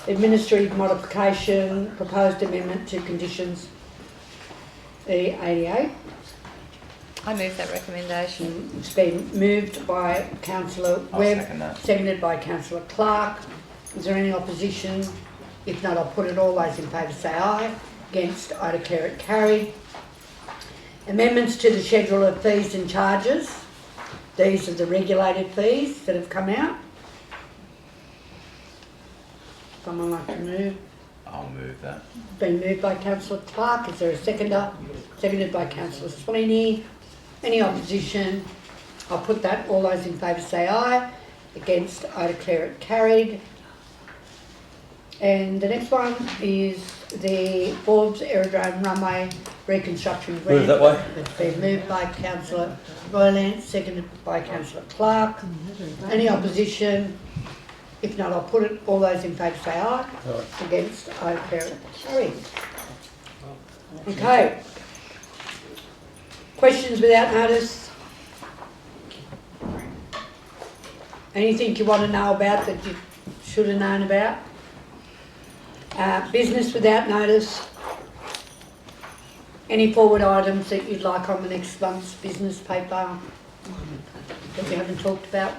administrative modification, proposed amendment to conditions E88. I move that recommendation. It's been moved by Councillor Webb, seconded by Councillor Clark. Is there any opposition? If not, I'll put it. All those in favour say aye. Against, I declare it carried. Amendments to the schedule of fees and charges. These are the regulated fees that have come out. Someone like to move? I'll move that. Been moved by Councillor Clark. Is there a seconder? Seconded by Councillor Sweeney. Any opposition? I'll put that. All those in favour say aye. Against, I declare it carried. And the next one is the Forbes Aerodrome Runway Reconstruction Grant. Move that way. It's been moved by Councillor Royland, seconded by Councillor Clark. Any opposition? If not, I'll put it. All those in favour say aye. Aye. Against, I declare it carried. Okay. Questions without notice? Anything you want to know about that you should have known about? Business without notice? Any forward items that you'd like on the next month's business paper that we haven't talked about?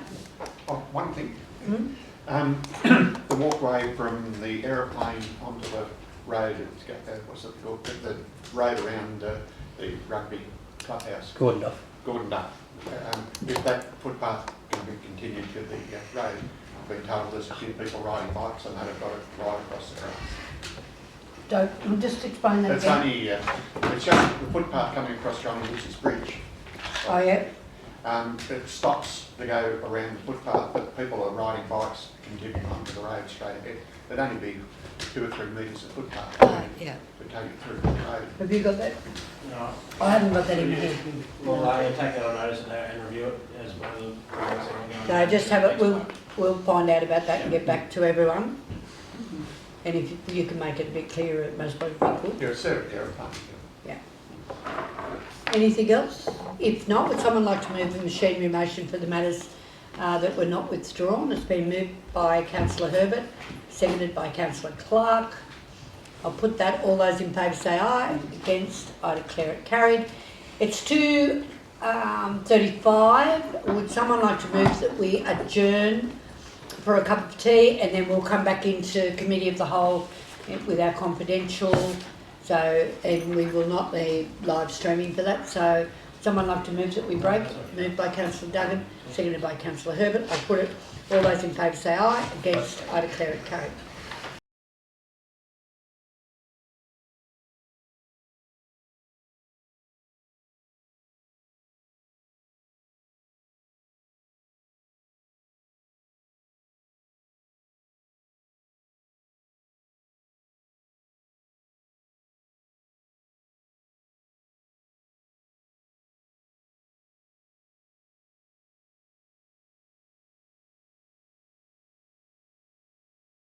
Oh, one thing. Mm-hmm. The walkway from the aeroplane onto the road, it's got what's it called? The road around the rugby clubhouse. Gordon Duff. Gordon Duff. If that footpath can be continued to the road, I've been told there's a few people riding bikes and they've got to ride across the road. Don't just explain that It's again. only, it's just the footpath coming across Johnny Woods' bridge. Oh yeah. It stops to go around the footpath, but people are riding bikes continuing onto the road straight ahead. There'd only be 2 or 3 metres of footpath Yeah. to take it through the road. Have you got that? No. I haven't got that in my head. Well, I'll take that on notice and review it as well as So just have it, we'll find out about that and get back to everyone. And if you can make it a bit clearer, it most probably be good. Yeah, Sarah, fine. Yeah. Anything else? If not, would someone like to move the machinery motion for the matters that were not withdrawn? It's been moved by Councillor Herbert, seconded by Councillor Clark. I'll put that. All those in favour say aye. Against, I declare it carried. It's 2:35. Would someone like to move that we adjourn for a cup of tea, and then we'll come back into committee of the whole with our confidential. So, and we will not be live streaming for that. So, someone like to move that we break. Moved by Councillor Duggan, seconded by Councillor Herbert. I'll put it. All those in favour say aye. Against, I declare it carried.